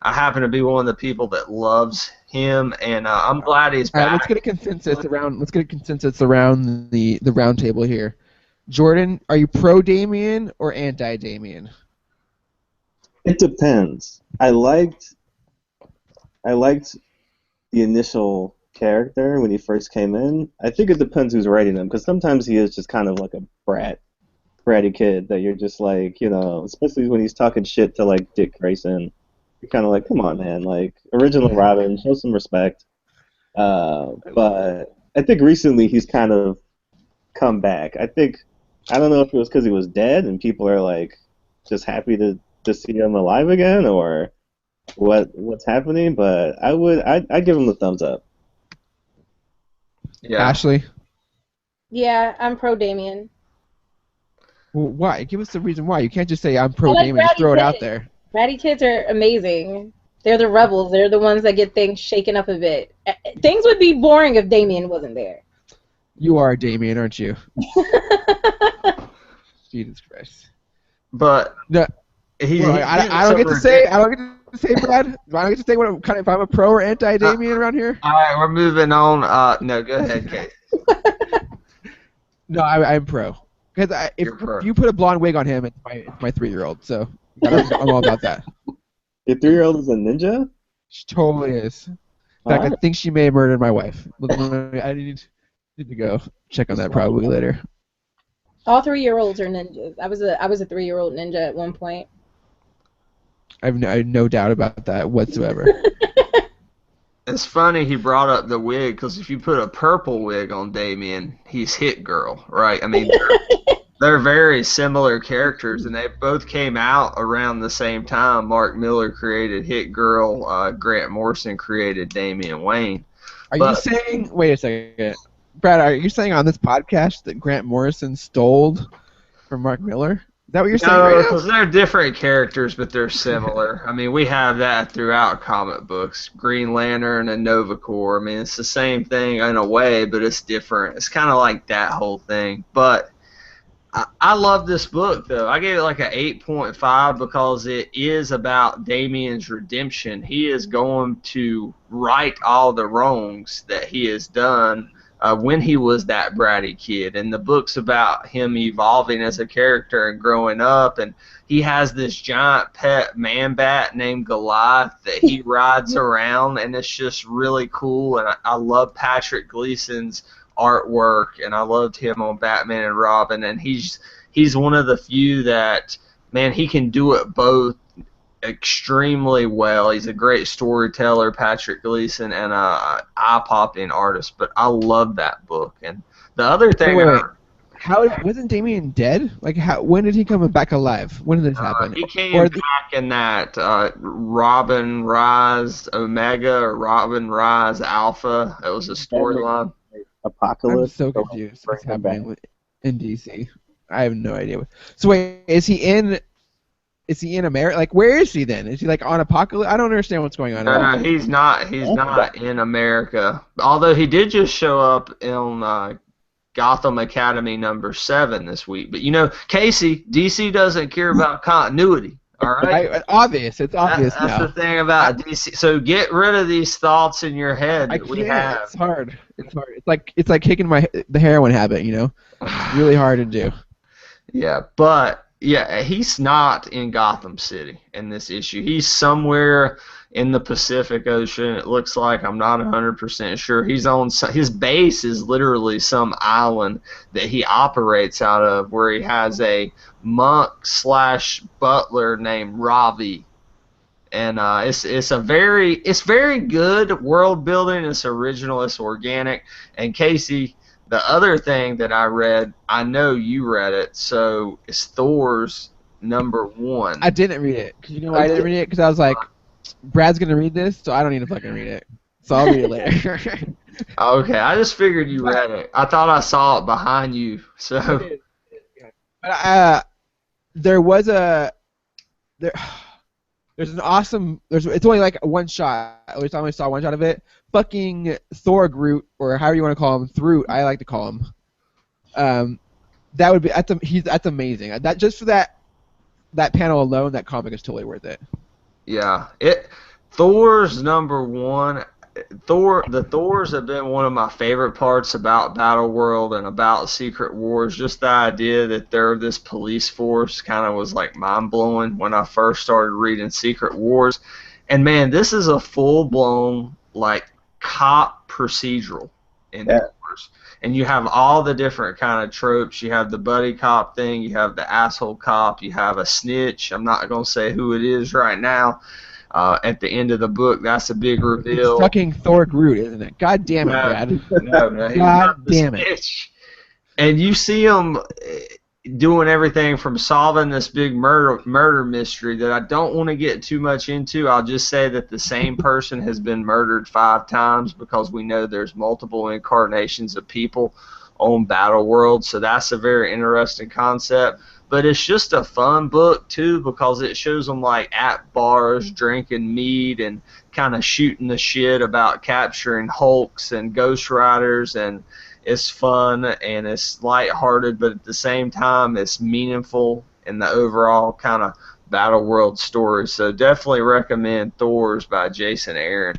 I happen to be one of the people that loves him, and I'm glad he's All right, back. let's get a consensus around. Let's get a consensus around the round table here. Jordan, are you pro Damien or anti Damien? It depends. I liked the initial character when he first came in. I think it depends who's writing him, because sometimes he is just kind of like a bratty kid that you're just like, especially when he's talking shit to like Dick Grayson. You're kind of like, come on, man, like original Robin, show some respect. But I think recently he's kind of come back. I don't know if it was because he was dead and people are like just happy to see him alive again, or what's happening, but I'd give him the thumbs up. Yeah. Ashley? Yeah, I'm pro Damien. Well, why? Give us the reason why. You can't just say I'm pro I like Damien. Just Bratty throw it out kids. there. Bratty kids are amazing. They're the rebels. They're the ones that get things shaken up a bit. Things would be boring if Damien wasn't there. You are Damien, aren't you? Jesus Christ. But No, I don't get to say. I don't get to say, Brad. I don't get to say what kind of, if I'm a pro or anti Damien around here. all right, we're moving on. No, go ahead, Kate. No, I'm pro. Because if You're pro. you put a blonde wig on him, it's my 3-year-old. So I'm all about that. Your 3-year-old is a ninja? She totally is. In fact, I think she may have murdered my wife. I need to go check on that probably later. All 3-year-olds are ninjas. I was a 3-year-old ninja at one point. I have no doubt about that whatsoever. It's funny he brought up the wig, because if you put a purple wig on Damien, he's Hit Girl, right? I mean, they're very similar characters, and they both came out around the same time. Mark Miller created Hit Girl, Grant Morrison created Damian Wayne. Are you saying? Wait a second, Brad. Are you saying on this podcast that Grant Morrison stole from Mark Miller? Is that what you're saying right No, now? because they're different characters, but they're similar. I mean, we have that throughout comic books. Green Lantern and Nova Corps. I mean, it's the same thing in a way, but it's different. It's kind of like that whole thing. But I love this book, though. I gave it like an 8.5 because it is about Damien's redemption. He is going to right all the wrongs that he has done when he was that bratty kid. And the book's about him evolving as a character and growing up. And he has this giant pet man bat named Goliath that he rides around, and it's just really cool. And I love Patrick Gleason's artwork, and I loved him on Batman and Robin, and he's one of the few that, man, he can do it both extremely well. He's a great storyteller, Patrick Gleason, and a eye-popping artist, but I love that book. And the other thing... Wait. How wasn't Damien dead? Like, when did he come back alive? When did this happen? He came back in that Robin Rise Omega or Robin Rise Alpha. It was a storyline. Apocalypse. I'm so confused what's happening in DC. I have no idea. So wait, is he in America? Like, where is he then? Is he like on Apocalypse? I don't understand what's going on. No, he's not. He's not in America. Although he did just show up in Gotham Academy #7 this week. But Casey, DC doesn't care about continuity. All right. It's obvious now. That's the thing about DC. So get rid of these thoughts in your head that we have. It's hard. It's like kicking the heroin habit. Really hard to do. Yeah, but he's not in Gotham City in this issue. He's somewhere in the Pacific Ocean. It looks like. I'm not 100% sure. He's on his base is literally some island that he operates out of, where he has a monk/butler named Ravi. And it's very good world building. It's original. It's organic. And Casey, the other thing that I read, I know you read it, so it's Thor's #1. I didn't read it. You know why I didn't read it? Because I was like, Brad's gonna read this, so I don't need to fucking read it. So I'll read it later. Okay, I just figured you read it. I thought I saw it behind you. So. But there's an awesome. It's only like one shot. At least I only saw one shot of it. Fucking Thor Groot, or however you want to call him, Throot. I like to call him. That would be that's amazing. That just for that panel alone, that comic is totally worth it. Yeah, Thor's number one. The Thors have been one of my favorite parts about Battle World and about Secret Wars. Just the idea that they're this police force kind of was like mind blowing when I first started reading Secret Wars. And man, this is a full blown like cop procedural in Yeah. Thors. And you have all the different kind of tropes. You have the buddy cop thing. You have the asshole cop. You have a snitch. I'm not gonna say who it is right now. At the end of the book, that's a big It's reveal. fucking Thor Groot, isn't it? God damn it, No, Brad. no, he's God not the damn it. snitch. And you see him doing everything from solving this big murder mystery that I don't want to get too much into. I'll just say that the same person has been murdered 5 times because we know there's multiple incarnations of people on Battle World, so that's a very interesting concept. But it's just a fun book too because it shows them like at bars drinking mead and kind of shooting the shit about capturing Hulks and Ghost Riders, and it's fun and it's lighthearted, but at the same time it's meaningful in the overall kind of Battle World story. So definitely recommend Thor's by Jason Aaron.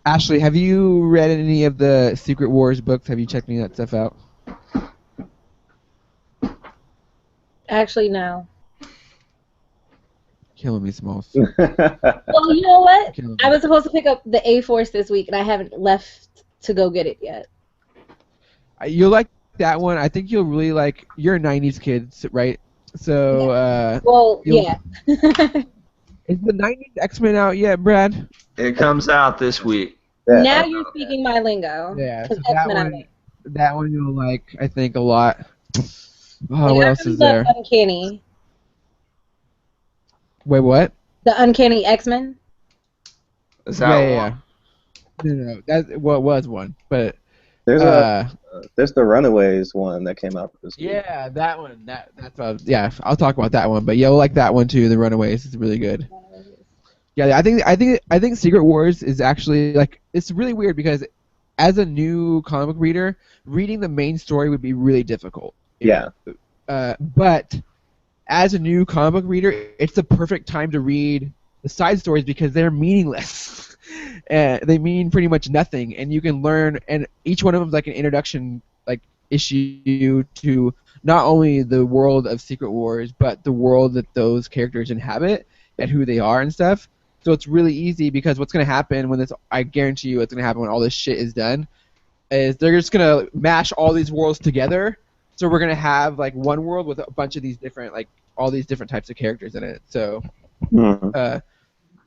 Ashley, have you read any of the Secret Wars books? Have you checked any of that stuff out? Actually, no. Killing me, Smalls. Well, you know what? Killing me. I was supposed to pick up the A-Force this week, and I haven't left to go get it yet. You'll like that one. I think you'll really like. You're a '90s kid, right? So, Well, you'll- yeah. is the '90s X-Men out yet, Brad? It comes out this week. Yeah. Now you're speaking my lingo. Yeah. 'Cause So X-Men that one you'll like. I think a lot. Oh, And what I else really is there? love Uncanny. Wait, what? The Uncanny X-Men. Is that one? Yeah. No, that was one, but There's there's the Runaways one that came out this week. yeah, that one. Yeah, I'll talk about that one. But yeah, we'll like that one too. The Runaways is really good. Yeah, I think Secret Wars is actually like it's really weird because as a new comic book reader, reading the main story would be really difficult. Yeah. But as a new comic book reader, it's the perfect time to read the side stories because they're meaningless. They mean pretty much nothing, and you can learn. And each one of them is like an introduction, like issue to not only the world of Secret Wars, but the world that those characters inhabit and who they are and stuff. So it's really easy because what's going to happen when this, I guarantee you what's going to happen when all this shit is done, is they're just going to mash all these worlds together. So we're going to have like one world with a bunch of these different, like all these different types of characters in it. So, so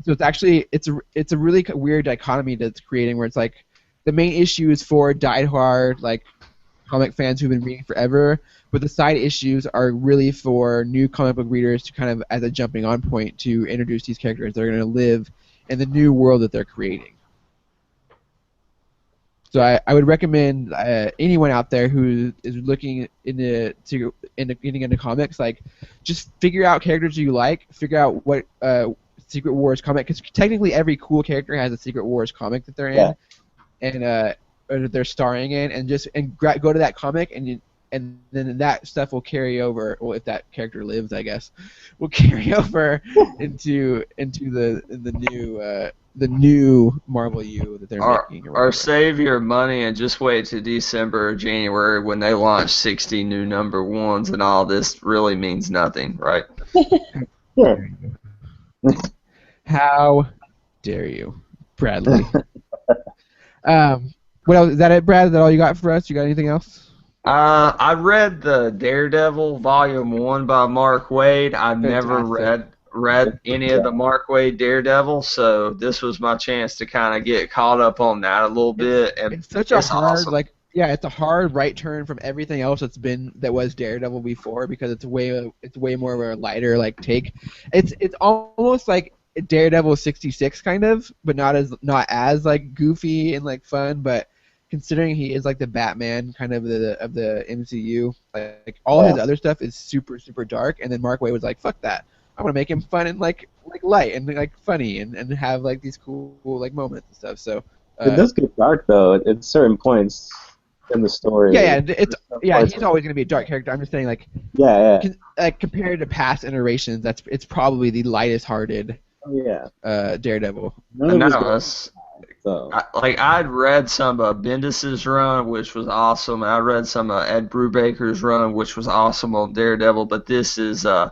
it's actually, it's a really weird dichotomy that's creating where it's like the main issue is for diehard like comic fans who've been reading forever, but the side issues are really for new comic book readers to kind of as a jumping on point to introduce these characters that are going to live in the new world that they're creating. So I would recommend anyone out there who is looking into getting into comics, like just figure out characters you like, figure out what Secret Wars comic, because technically every cool character has a Secret Wars comic that they're in, and or they're starring in, and just go to that comic and then that stuff will carry over. Well, if that character lives, I guess, will carry over into the new Marvel U that they're making. Or save your money and just wait to December or January when they launch 60 new number ones and all this really means nothing, right? Yeah. How dare you, Bradley? What else? Is that it, Brad? Is that all you got for us? You got anything else? I read the Daredevil Volume 1 by Mark Waid. I've never read any of the Mark Waid Daredevil, so this was my chance to kind of get caught up on that a little bit. And it's such a hard, awesome. it's a hard right turn from everything else that was Daredevil before, because it's way more of a lighter like take. It's almost like Daredevil 66 kind of, but not as like goofy and like fun, but considering he is like the Batman kind of the MCU, like all his other stuff is super super dark, and then Mark Waid was like, fuck that, I'm gonna make him fun and like light and like funny and have like these cool like moments and stuff. So it does get dark though at certain points in the story. He's always gonna be a dark character. I'm just saying like like compared to past iterations, it's probably the lightest hearted Oh yeah. Daredevil. None And of us now got us. so. I'd read some of Bendis's run, which was awesome. I read some of Ed Brubaker's run, which was awesome on Daredevil. But this is a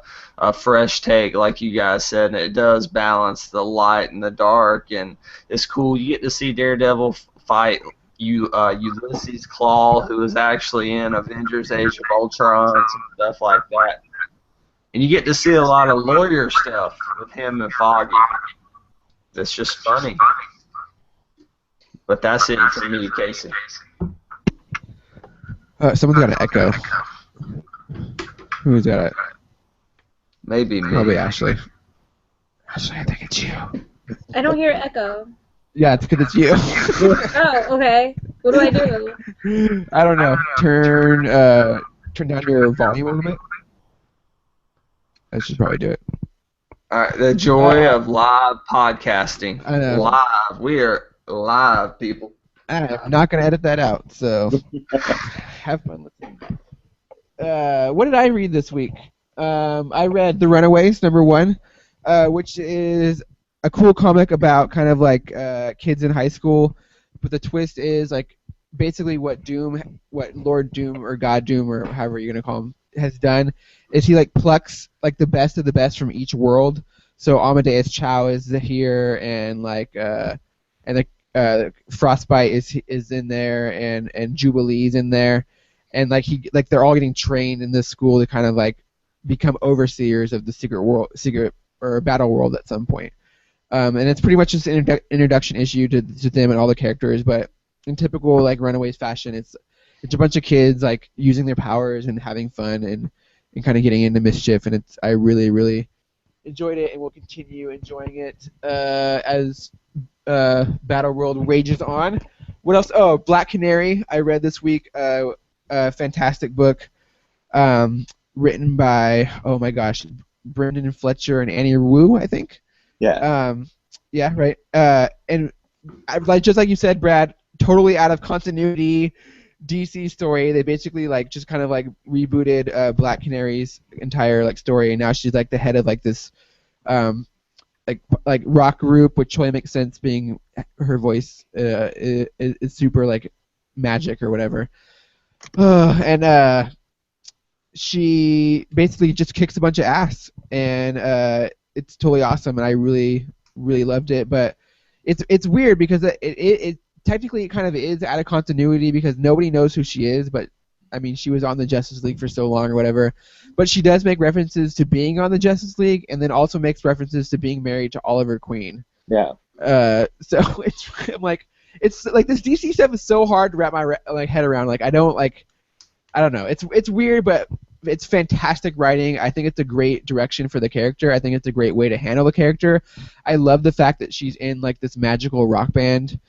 fresh take, like you guys said, and it does balance the light and the dark, and it's cool. You get to see Daredevil fight Ulysses Claw, who was actually in Avengers: Age of Ultron and some stuff like that. And you get to see a lot of lawyer stuff with him and Foggy. That's just funny. But that's it for me, Casey. Someone's got an echo. Who's got it? Maybe me. Probably Ashley. Ashley, I think it's you. I don't hear echo. Yeah, it's because it's you. Oh, okay. What do I do? I don't know. Turn down your volume a little bit. I should probably do it. All right, the joy of live podcasting. I know. Live. We are live, people. I'm not going to edit that out, so have fun listening. What did I read this week? I read The Runaways, #1, which is a cool comic about kind of like kids in high school, but the twist is like basically what Lord Doom or God Doom or however you're going to call him has done is he like plucks like the best of the best from each world. So Amadeus Chow is here, and like Frostbite is in there, and Jubilee's in there, and like they're all getting trained in this school to kind of like become overseers of the secret or battle world at some point. And it's pretty much just an introduction issue to them and all the characters, but in typical like Runaways fashion, it's a bunch of kids like using their powers and having fun and kind of getting into mischief, and I really enjoyed it and will continue enjoying it as Battle World rages on. What else? Oh, Black Canary. I read this week. A fantastic book, written by Brendan Fletcher and Annie Wu, I think. Yeah. Yeah. Right. And just like you said, Brad, totally out of continuity. DC story. They basically like just kind of like rebooted Black Canary's entire like story, and now she's like the head of like this like rock group, which totally makes sense being her voice is super like magic or whatever. And she basically just kicks a bunch of ass, and it's totally awesome, and I really loved it. But it's weird because it technically it kind of is out of continuity because nobody knows who she is, but I mean she was on the Justice League for so long or whatever. But she does make references to being on the Justice League, and then also makes references to being married to Oliver Queen. Yeah. So I'm like, it's like this DC stuff is so hard to wrap my head around. Like I don't know. It's weird, but it's fantastic writing. I think it's a great direction for the character. I think it's a great way to handle the character. I love the fact that she's in like this magical rock band.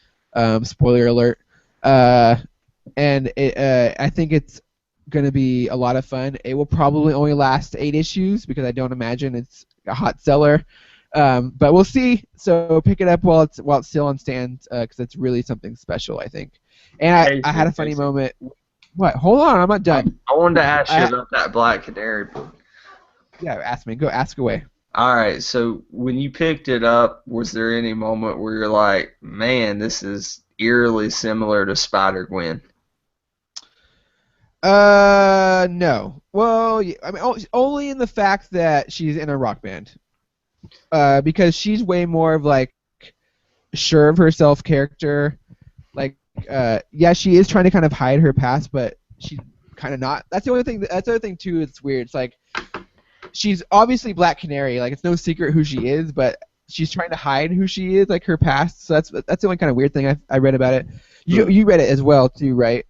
Spoiler alert. And I think it's going to be a lot of fun. It will probably only last 8 issues because I don't imagine it's a hot seller. But we'll see. So pick it up while it's still on stands because it's really something special, I think. And I had a funny moment. What? Hold on, I'm not done. I wanted to ask you about that Black Canary book. Yeah, ask me. Go ask away. All right, so when you picked it up, was there any moment where you're like, man, this is eerily similar to Spider-Gwen? No. Well, I mean, only in the fact that she's in a rock band. Because she's way more of like sure of herself character. Like, yeah, she is trying to kind of hide her past, but she's kind of not. That's the other thing too. It's weird. It's like she's obviously Black Canary. Like it's no secret who she is, but she's trying to hide who she is, like her past. So that's the only kind of weird thing I read about it. You read it as well too, right?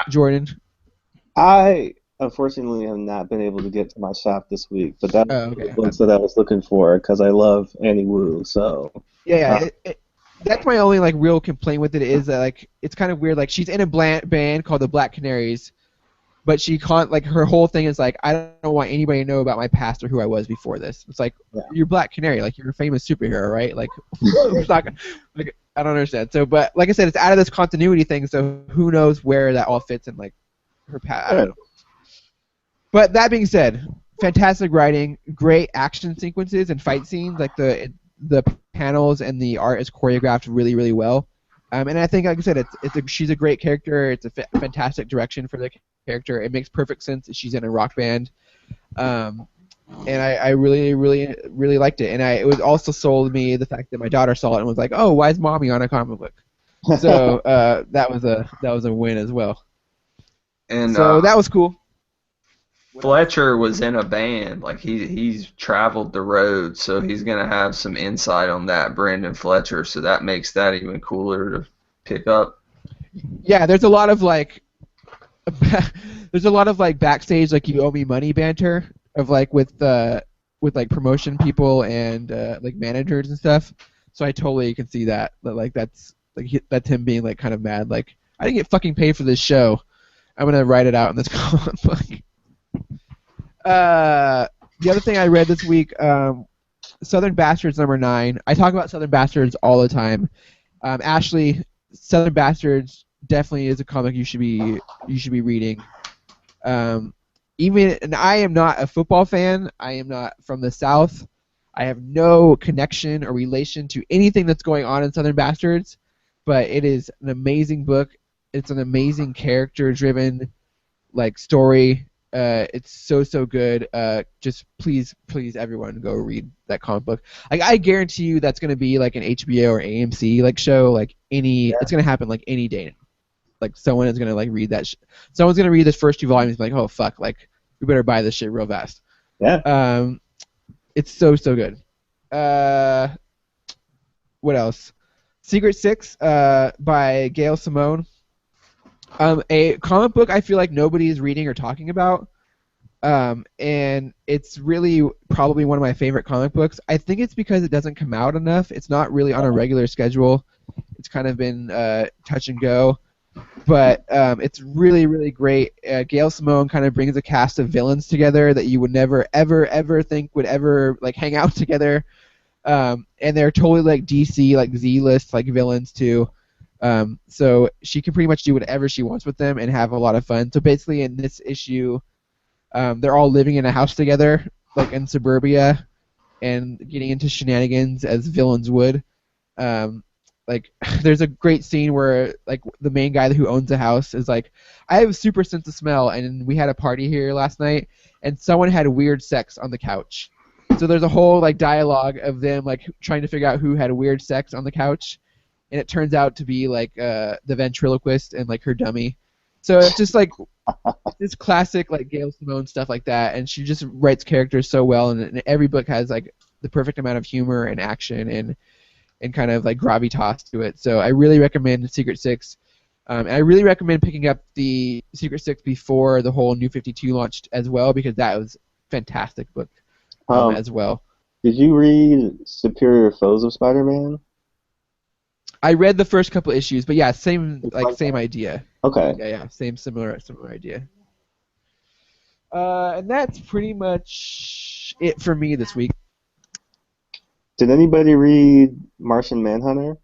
Jordan. I unfortunately have not been able to get to my shop this week, but that's the books that I was looking for because I love Annie Wu. So yeah, that's my only like real complaint with it is that like it's kind of weird. Like she's in a band called the Black Canaries, but she can't like her whole thing is like I don't want anybody to know about my past or who I was before this. It's like you're Black Canary, like you're a famous superhero, right? Like who's not gonna, like I don't understand. So, but like I said, it's out of this continuity thing, so who knows where that all fits in like her past. I don't know. But that being said, fantastic writing, great action sequences and fight scenes. Like the panels and the art is choreographed really, really well. And I think, like I said, she's a great character. It's a fantastic direction for the character. It makes perfect sense that she's in a rock band. And I really, really, really liked it. And it was also sold me the fact that my daughter saw it and was like, "Oh, why is mommy on a comic book?" So that was a win as well. And so that was cool. Fletcher was in a band. Like he's traveled the road, so he's gonna have some insight on that, Brandon Fletcher. So that makes that even cooler to pick up. Yeah, there's a lot of like backstage like you owe me money banter of like with like promotion people and like managers and stuff. So I totally can see that like that's him being like kind of mad, like I didn't get fucking paid for this show. I'm gonna write it out in this comic book. The other thing I read this week, Southern Bastards #9. I talk about Southern Bastards all the time. Ashley, Southern Bastards definitely is a comic you should be reading. And I am not a football fan. I am not from the South. I have no connection or relation to anything that's going on in Southern Bastards, but it is an amazing book. It's an amazing character-driven like story. It's so good. Just please, everyone go read that comic book. Like I guarantee you, that's gonna be like an HBO or AMC like show. Like it's gonna happen like any day. Like someone is gonna like read that. Someone's gonna read this first 2 volumes and be like, oh fuck, like we better buy this shit real fast. Yeah. It's so good. What else? Secret Six by Gail Simone. A comic book I feel like nobody is reading or talking about, and it's really probably one of my favorite comic books. I think it's because it doesn't come out enough. It's not really on a regular schedule. It's kind of been touch and go, but it's really, really great. Gail Simone kind of brings a cast of villains together that you would never, ever think would ever like hang out together, and they're totally like DC, like Z-list like villains too. So she can pretty much do whatever she wants with them and have a lot of fun. So basically in this issue, they're all living in a house together, like in suburbia, and getting into shenanigans as villains would. Like there's a great scene where like the main guy who owns the house is like, I have a super sense of smell, and we had a party here last night, and someone had weird sex on the couch. So there's a whole like dialogue of them like trying to figure out who had weird sex on the couch. And it turns out to be like the ventriloquist and like her dummy. So it's just like this classic like Gail Simone stuff like that, and she just writes characters so well, and every book has like the perfect amount of humor and action and kind of like gravitas to it. So I really recommend Secret Six. And I really recommend picking up the Secret Six before the whole New 52 launched as well, because that was a fantastic book as well. Did you read Superior Foes of Spider-Man? I read the first couple issues, but yeah, same idea. Okay. Yeah, similar idea. And that's pretty much it for me this week. Did anybody read Martian Manhunter?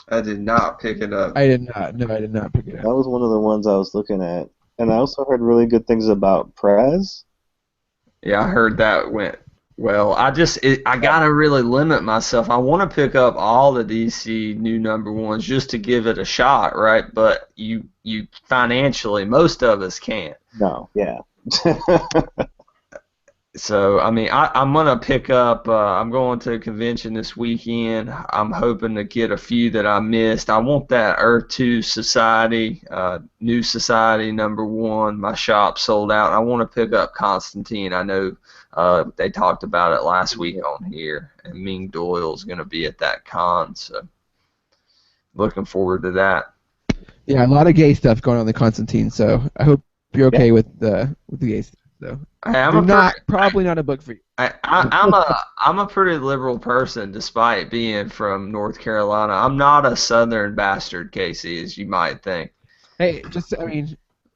I did not pick it up. I did not. No, I did not pick it up. That was one of the ones I was looking at, and I also heard really good things about Prez. Yeah, I heard that went well. I gotta really limit myself. I want to pick up all the DC new #1s just to give it a shot, right? But you financially, most of us can't. No, yeah. So I mean, I'm gonna pick up. I'm going to a convention this weekend. I'm hoping to get a few that I missed. I want that Earth 2 Society, New Society #1. My shop sold out. I want to pick up Constantine. I know they talked about it last week on here, and Ming Doyle's gonna be at that con. So looking forward to that. Yeah, a lot of gay stuff going on in the Constantine. So I hope you're okay with the gay stuff. So probably not a book for you. I'm a pretty liberal person, despite being from North Carolina. I'm not a Southern bastard, Casey, as you might think. Hey,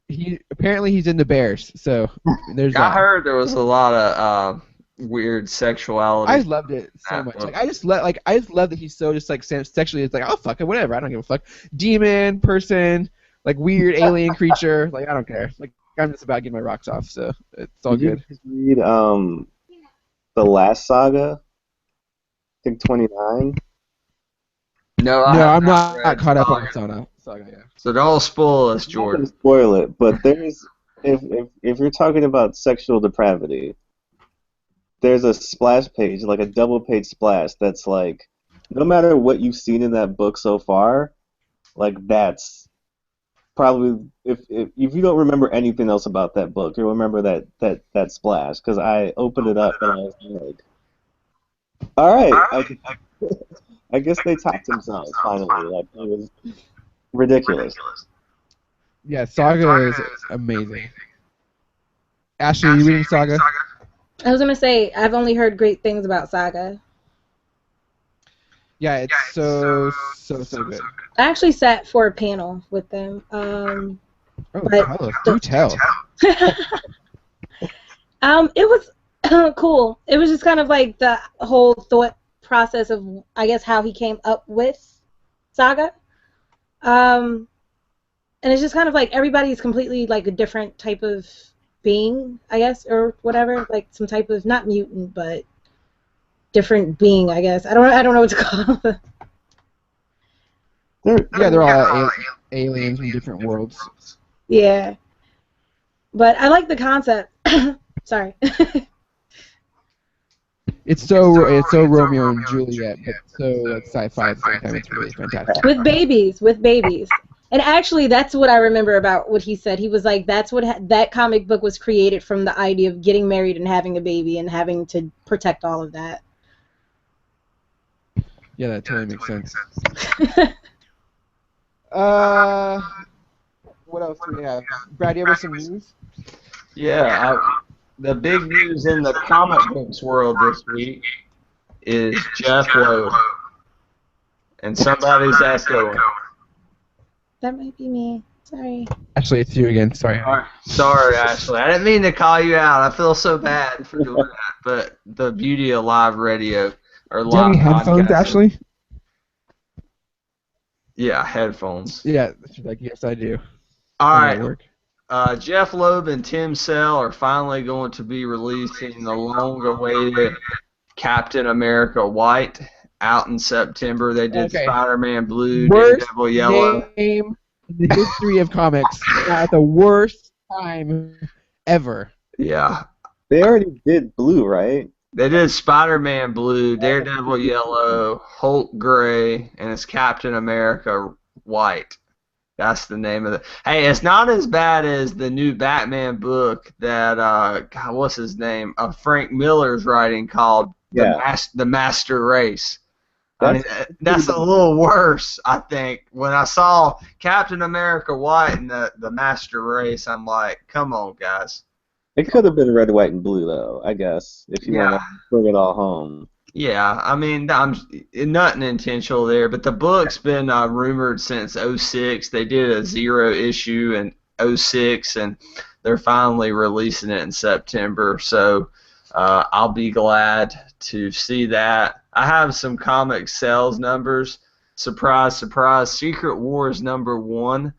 he's into bears, so there's that. I heard there was a lot of weird sexuality. I loved it so much. Like I just love that he's so just like sexually. It's like, oh fuck it, whatever. I don't give a fuck. Demon person, like weird alien creature. Like I don't care. Like I'm just about getting my rocks off, so it's all Did you good. guys read the last saga? I think 29. No, I No, have I'm not not read caught up on Saga. Saga. Yeah. So don't spoil us, I'm not going Jordan. to spoil it, but there's if you're talking about sexual depravity, there's a splash page, like a double page splash that's like, no matter what you've seen in that book so far, like that's probably if you don't remember anything else about that book, you'll remember that splash because I opened it up and I was like, all right, I guess they topped themselves finally. Like it was ridiculous. Yeah, Saga is amazing. Ashley, are you reading Saga? I was gonna say I've only heard great things about Saga. Yeah, it's so good. I actually sat for a panel with them. Oh, But tell us. Do tell. It was cool. It was just kind of like the whole thought process of, I guess, how he came up with Saga. And it's just kind of like everybody's completely like a different type of being, I guess, or whatever, like some type of not mutant, but different being, I guess. I don't know what to call it. They're all aliens from different worlds. Yeah. But I like the concept. Sorry. It's so Romeo and Juliet, but so like sci-fi at the same time. It's really fantastic. With babies. And actually, that's what I remember about what he said. He was like, that's what that comic book was created from, the idea of getting married and having a baby and having to protect all of that. Yeah, that totally makes sense. What else do we have? Brad, do you have some news? Yeah, the big news in the comic books world this week is Jeff Loeb. And somebody's echoing. That might be me. Sorry. Actually, it's you again. Sorry. Sorry, Ashley. I didn't mean to call you out. I feel so bad for doing that. But the beauty of live radio or Do you have live any headphones, podcasting. Ashley? Yeah, headphones. Yeah, she's like, yes, I do. All I'm at right. work. Jeff Loeb and Tim Sale are finally going to be releasing the long-awaited Captain America White out in September. They did Okay. Spider-Man Blue, Worst Daredevil Yellow. name in the history of comics. At the worst time ever. Yeah. They already did Blue, right? They did Spider-Man Blue, Daredevil Yellow, Hulk Gray, and it's Captain America White. That's the name of it. Hey, it's not as bad as the new Batman book that God, what's his name? Frank Miller's writing called The Master Race. I mean, that's a little worse, I think. When I saw Captain America White and the Master Race, I'm like, come on, guys. It could have been red, white, and blue, though, I guess, if you want to bring it all home. Yeah, I mean, nothing intentional there, but the book's been rumored since '06. They did a 0 issue in '06, and they're finally releasing it in September. So I'll be glad to see that. I have some comic sales numbers. Surprise, surprise. Secret Wars #1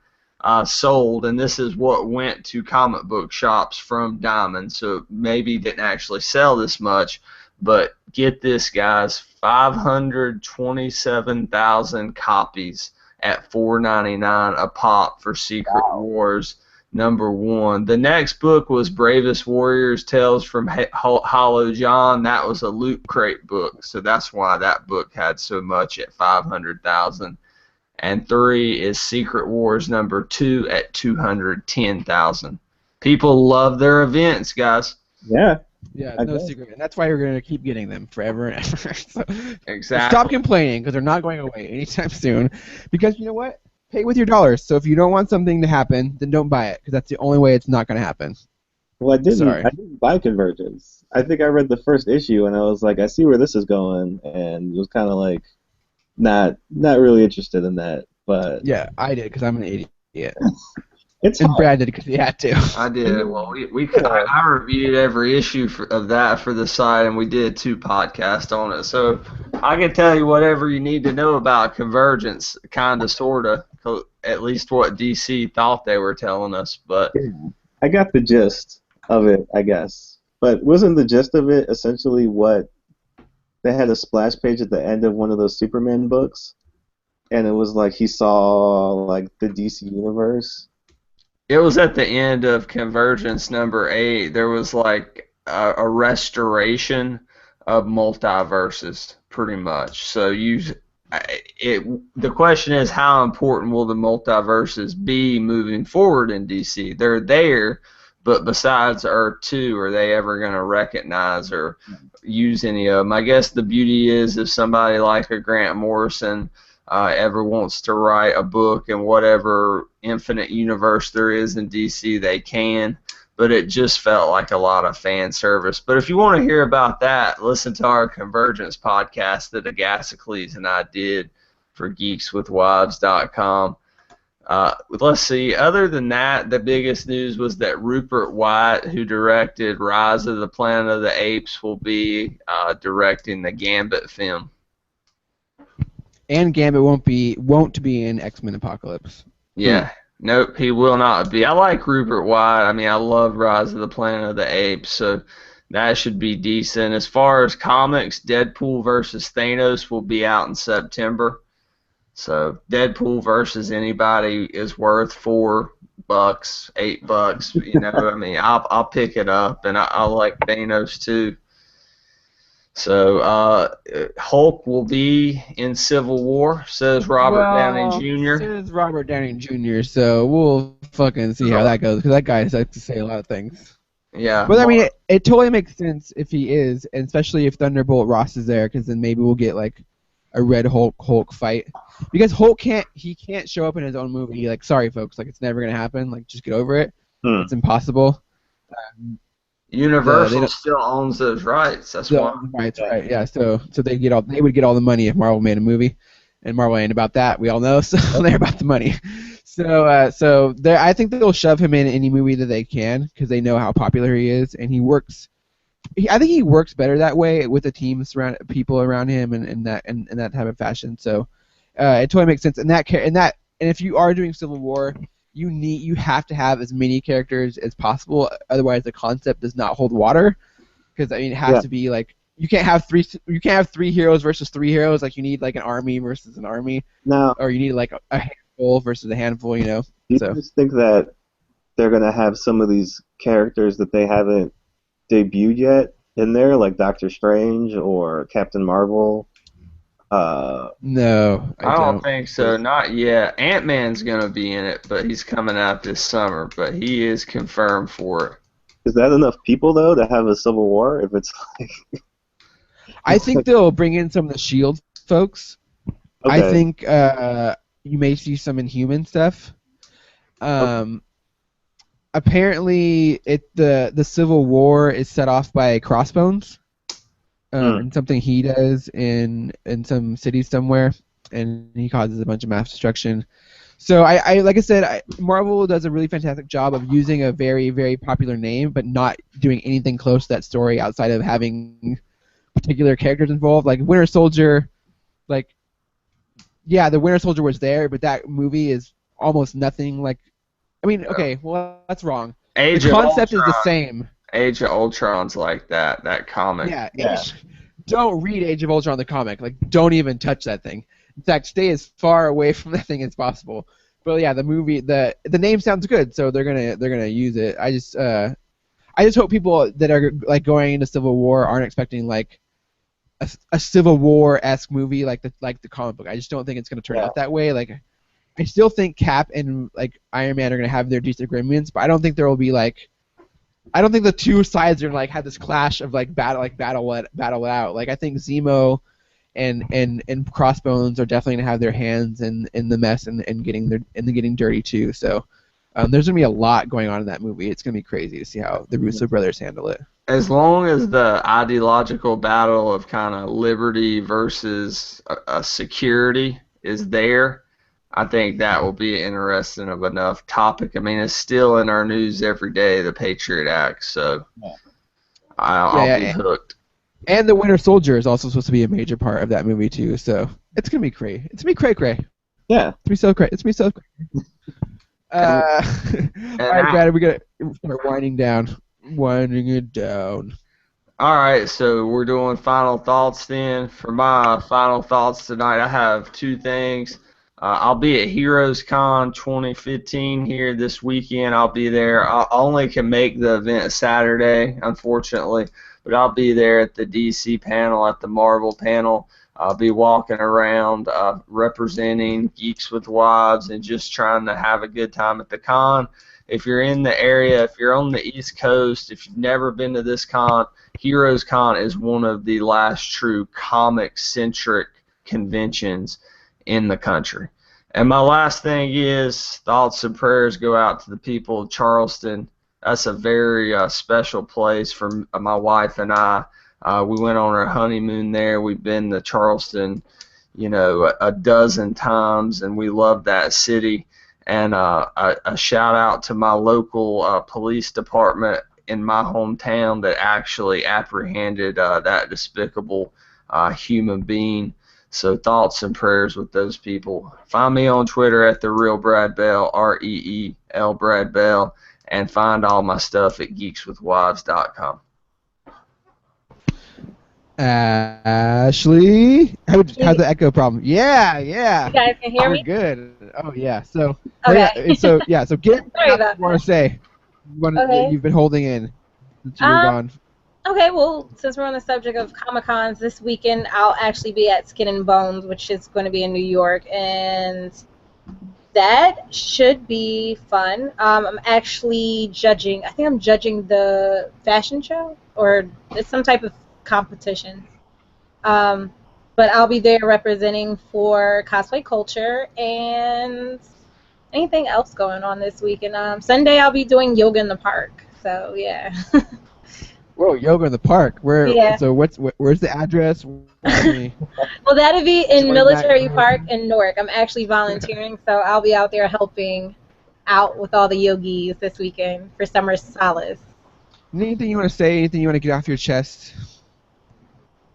sold, and this is what went to comic book shops from Diamond, so maybe didn't actually sell this much. But get this, guys, 527,000 copies at $4.99 a pop for Secret Wars #1. The next book was Bravest Warriors Tales from Hollow John. That was a Loot Crate book, so that's why that book had so much at 500,000. And 3 is Secret Wars #2 at 210,000. People love their events, guys. Yeah. Yeah, no secret. And that's why we're going to keep getting them forever and ever. So, exactly. Stop complaining, because they're not going away anytime soon. Because you know what? Pay with your dollars. So if you don't want something to happen, then don't buy it, because that's the only way it's not going to happen. Well, I didn't buy Convergence. I think I read the first issue, and I was like, I see where this is going, and it was kind of like not really interested in that. But yeah, I did, because I'm an idiot. It's and hard. Brad did because he had to. I did. Well, I reviewed every issue of that for the site, and we did 2 podcasts on it. So I can tell you whatever you need to know about Convergence, kind of, sort of, at least what DC thought they were telling us. But I got the gist of it, I guess. But wasn't the gist of it essentially what they had a splash page at the end of one of those Superman books, and it was like he saw like the DC universe. It was at the end of Convergence number 8. There was like a restoration of multiverses, pretty much. So the question is, how important will the multiverses be moving forward in DC? They're there, but besides Earth 2, are they ever going to recognize or use any of them? I guess the beauty is if somebody like a Grant Morrison ever wants to write a book in whatever infinite universe there is in DC, they can. But it just felt like a lot of fan service. But if you want to hear about that, listen to our Convergence podcast that Agasicles and I did for geekswithwives.com. Let's see. Other than that, the biggest news was that Rupert Wyatt, who directed Rise of the Planet of the Apes, will be directing the Gambit film. And Gambit won't be in X-Men Apocalypse. Yeah. Nope, he will not be. I like Rupert Wyatt. I mean, I love Rise of the Planet of the Apes, so that should be decent. As far as comics, Deadpool versus Thanos will be out in September. So Deadpool versus anybody is worth $4, $8. You know, I mean, I'll pick it up, and I like Thanos too. So Hulk will be in Civil War, says Robert Downey Jr. Says Robert Downey Jr. So we'll fucking see how that goes, because that guy likes to say a lot of things. Yeah. But I mean, it totally makes sense if he is, and especially if Thunderbolt Ross is there, because then maybe we'll get like a Red Hulk fight. Because Hulk can't show up in his own movie. Like, sorry folks, like it's never gonna happen. Like, just get over it. It's impossible. Universal still owns those rights. That's why. Right, right. Yeah. So they would get all the money if Marvel made a movie, and Marvel ain't about that. We all know. So they're about the money. So I think they'll shove him in any movie that they can, because they know how popular he is, and he works. I think he works better that way with the team people around him, and that type of fashion. So it totally makes sense. And if you are doing Civil War, you have to have as many characters as possible, otherwise the concept does not hold water. Because I mean, it has to be like you can't have three heroes versus three heroes. Like you need like an army versus an army. No. Or you need like a handful versus a handful. You know. Do you just think that they're gonna have some of these characters that they haven't debuted yet in there, like Doctor Strange or Captain Marvel? No, I don't think so. Not yet. Ant-Man's gonna be in it, but he's coming out this summer. But he is confirmed for it. Is that enough people though to have a Civil War? If it's like, I think they'll bring in some of the Shield folks. Okay. I think you may see some Inhuman stuff. Apparently, the Civil War is set off by Crossbones. And something he does in some city somewhere, and he causes a bunch of mass destruction. So I like I said, Marvel does a really fantastic job of using a very, very popular name, but not doing anything close to that story outside of having particular characters involved. Like Winter Soldier, the Winter Soldier was there, but that movie is almost nothing like. I mean, okay, well that's wrong. The concept is the same. Age of Ultron's like that comic. Yeah. Don't read Age of Ultron the comic. Like, don't even touch that thing. In fact, stay as far away from that thing as possible. But yeah, the movie, the name sounds good, so they're gonna use it. I just hope people that are like going into Civil War aren't expecting like a Civil War-esque movie like the comic book. I just don't think it's gonna turn out that way. Like, I still think Cap and like Iron Man are gonna have their disagreements, but I don't think there will be like. I don't think the two sides are gonna like have this clash of like battle it out. Like I think Zemo and Crossbones are definitely gonna have their hands in the mess and getting dirty too. So there's gonna be a lot going on in that movie. It's gonna be crazy to see how the Russo brothers handle it. As long as the ideological battle of kind of liberty versus security is there, I think that will be interesting of enough topic. I mean, it's still in our news every day, the Patriot Act, so I'll be hooked. And the Winter Soldier is also supposed to be a major part of that movie too, so it's gonna be cray. It's gonna be cray. Yeah. It's gonna be so cray. All And right, Brad, we gotta start winding down. Winding it down. All right, so we're doing final thoughts then. For my final thoughts tonight, I have two things. I'll be at Heroes Con 2015 here this weekend. I'll be there. I only can make the event Saturday, unfortunately, but I'll be there at the DC panel, at the Marvel panel. I'll be walking around representing Geeks with Wives and just trying to have a good time at the con. If you're in the area, if you're on the East Coast, if you've never been to this con, Heroes Con is one of the last true comic-centric conventions in the country. And my last thing is thoughts and prayers go out to the people of Charleston. That's a very special place for my wife and I. We went on our honeymoon there. We've been to Charleston, a dozen times, and we love that city. And a shout out to my local police department in my hometown that actually apprehended that despicable human being. So thoughts and prayers with those people. Find me on Twitter at TheRealBradBell, REEL Brad Bell, and find all my stuff at GeeksWithWives.com. Ashley, how's the echo problem? Yeah. You guys can hear We're me? good. Oh yeah. So Okay. so get Sorry what about you want to say. Okay. You've been holding in since you were gone. Okay, well, since we're on the subject of Comic-Cons, this weekend I'll actually be at Skin and Bones, which is going to be in New York, and that should be fun. I'm actually judging. I think I'm judging the fashion show, or it's some type of competition. But I'll be there representing for cosplay culture and anything else going on this weekend. Sunday I'll be doing yoga in the park. So yeah. Whoa, yoga in the park. Where? Yeah. So where's the address? Well, that'll be in 29 Military Park in Newark. I'm actually volunteering, so I'll be out there helping out with all the yogis this weekend for summer solace. Anything you want to say? Anything you want to get off your chest?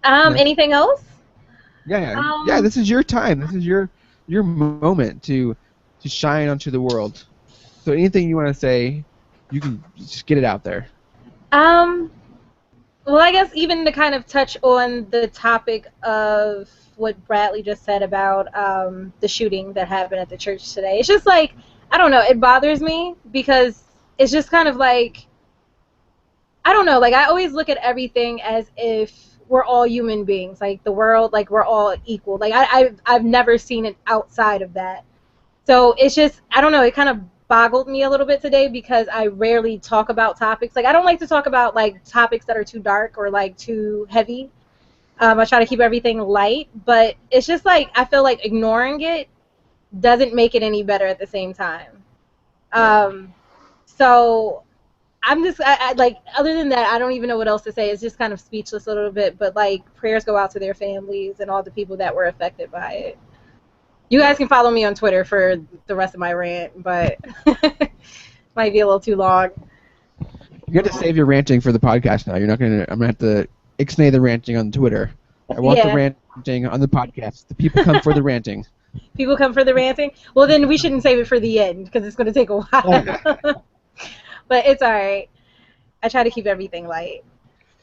Anything else? Yeah. This is your time. This is your moment to shine onto the world. So anything you want to say, you can just get it out there. Well, I guess even to kind of touch on the topic of what Bradley just said about the shooting that happened at the church today. It's just like, I don't know, it bothers me because it's just kind of like, I don't know, like I always look at everything as if we're all human beings, like the world, like we're all equal. Like I've never seen it outside of that. So it's just, I don't know, it kind of boggled me a little bit today because I rarely talk about topics. Like I don't like to talk about like topics that are too dark or like too heavy. I try to keep everything light, but it's just like I feel like ignoring it doesn't make it any better at the same time. So I'm just I like, other than that, I don't even know what else to say. It's just kind of speechless a little bit, but like prayers go out to their families and all the people that were affected by it. You guys can follow me on Twitter for the rest of my rant, but might be a little too long. You have to save your ranting for the podcast now. You're not gonna. I'm gonna have to ixnay the ranting on Twitter. I want the ranting on the podcast. The people come for the ranting. People come for the ranting? Well, then we shouldn't save it for the end because it's going to take a while. But it's all right. I try to keep everything light.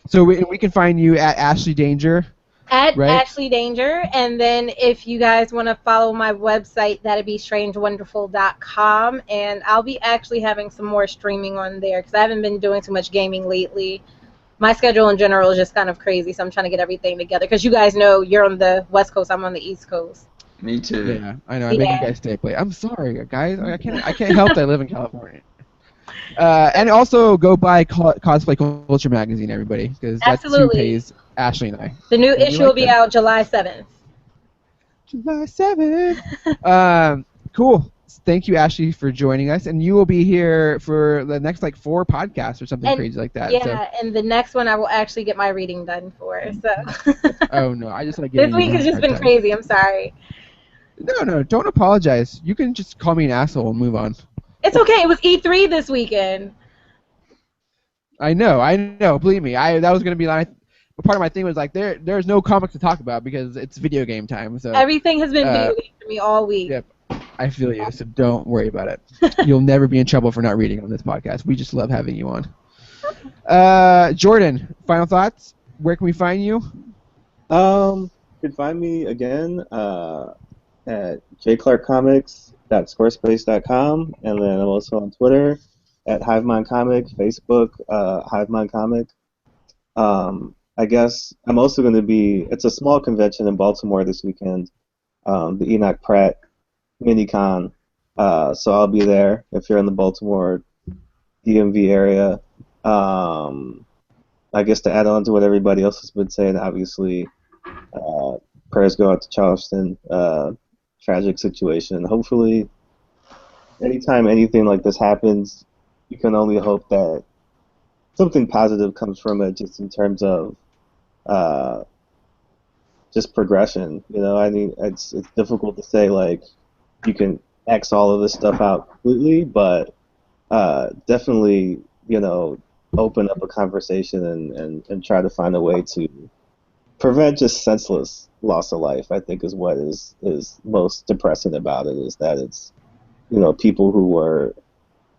So we can find you at Ashley Danger. At right? Ashley Danger, and then if you guys want to follow my website, that'd be strangewonderful.com, and I'll be actually having some more streaming on there because I haven't been doing too much gaming lately. My schedule in general is just kind of crazy, so I'm trying to get everything together because you guys know you're on the West Coast, I'm on the East Coast. Me too. Yeah, I know. I make you guys stay play. I'm sorry, guys. I can't help that I live in California. And also go buy Cosplay Culture magazine, everybody, because that's who pays Ashley and I. The new issue will be out July 7th. July 7th. Cool. Thank you, Ashley, for joining us, and you will be here for the next 4 podcasts or something crazy like that. Yeah, and the next one I will actually get my reading done for. So. Oh no, I just like this week has just been crazy. I'm sorry. No, don't apologize. You can just call me an asshole and move on. It's okay. It was E3 this weekend. I know. Believe me, that was gonna be part of my thing was there's no comics to talk about because it's video game time. So everything has been video game for me all week. Yep. I feel you, so don't worry about it. You'll never be in trouble for not reading on this podcast. We just love having you on. Jordan, final thoughts? Where can we find you? You can find me again at jclarkcomics.squarespace.com, and then I'm also on Twitter at Hive Mind Comic, Facebook Hive Mind Comic. I guess I'm also going to be. It's a small convention in Baltimore this weekend, the Enoch Pratt MiniCon. So I'll be there if you're in the Baltimore DMV area. I guess to add on to what everybody else has been saying, obviously, prayers go out to Charleston. Tragic situation. Hopefully, anytime anything like this happens, you can only hope that something positive comes from it, just in terms of just progression. You know, I mean, it's difficult to say like you can X all of this stuff out completely, but definitely, you know, open up a conversation and try to find a way to prevent just senseless loss of life. I think is what is most depressing about it, is that it's, you know, people who are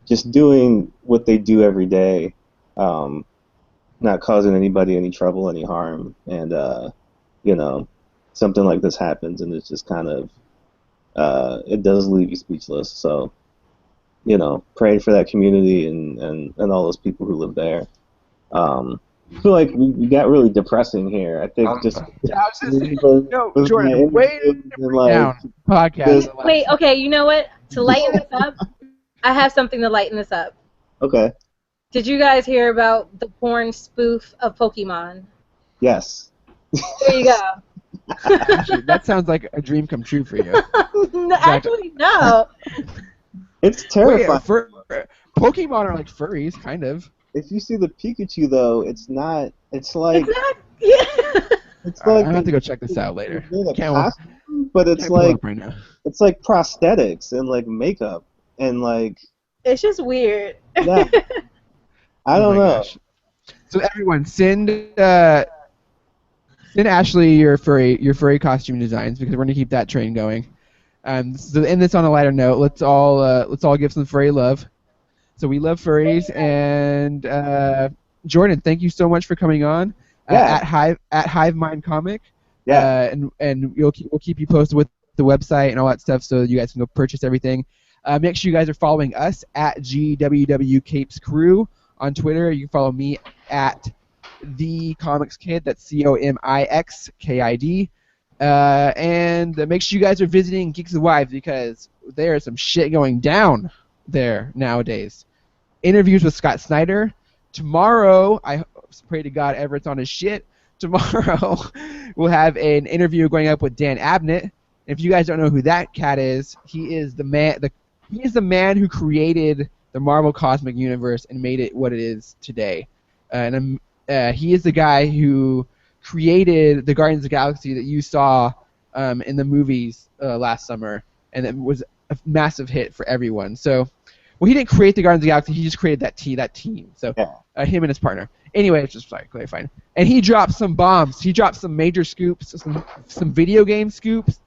just doing what they do every day, not causing anybody any trouble, any harm, and you know, something like this happens, and it's just kind of it does leave you speechless. So, you know, praying for that community and all those people who live there. I feel like we got really depressing here. I think just Yeah, I was gonna say, with no, my Jordan, way interview to and, bring like, down podcast. Wait, okay, you know what? To lighten this up, I have something to lighten this up. Okay. Did you guys hear about the porn spoof of Pokemon? Yes. There you go. Actually, that sounds like a dream come true for you. No, actually, no. It's Wait, terrifying. Pokemon are like furries, kind of. If you see the Pikachu though, it's not. It's like It's not. Yeah. it's All right, like I have to go check this out later. made a Can't costume, but it's can't pull like up right now. it's like prosthetics and like makeup and like It's just weird. yeah. I don't Oh my know. gosh. So everyone, send Ashley your furry costume designs, because we're gonna keep that train going. So to end this on a lighter note, let's all give some furry love. So we love furries, and Jordan, thank you so much for coming on Yeah. at Hive Mind Comic. Yeah. And we'll keep you posted with the website and all that stuff, so you guys can go purchase everything. Make sure you guys are following us at GWW Capes Crew on Twitter. You can follow me at The Comics Kid. That's COMIXKID. And make sure you guys are visiting Geeks with Wives, because there is some shit going down there nowadays. Interviews with Scott Snyder. Tomorrow, I pray to God Everett's on his shit. Tomorrow, we'll have an interview going up with Dan Abnett. If you guys don't know who that cat is, he is the man who created the Marvel Cosmic Universe and made it what it is today. He is the guy who created the Guardians of the Galaxy that you saw in the movies last summer, and it was a massive hit for everyone. So, well, he didn't create the Guardians of the Galaxy; he just created that team. So, him and his partner. Anyway, it's just like clarifying. And he dropped some bombs. He dropped some major scoops, some video game scoops.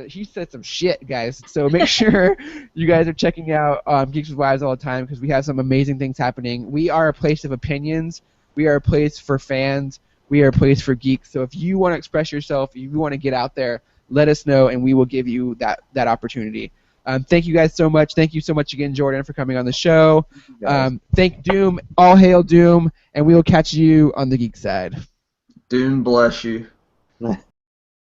He said some shit, guys. So make sure you guys are checking out Geeks with Wives all the time, because we have some amazing things happening. We are a place of opinions. We are a place for fans. We are a place for geeks. So if you want to express yourself, if you want to get out there, let us know, and we will give you that opportunity. Thank you guys so much. Thank you so much again, Jordan, for coming on the show. Thank Doom. All hail Doom, and we will catch you on the geek side. Doom bless you.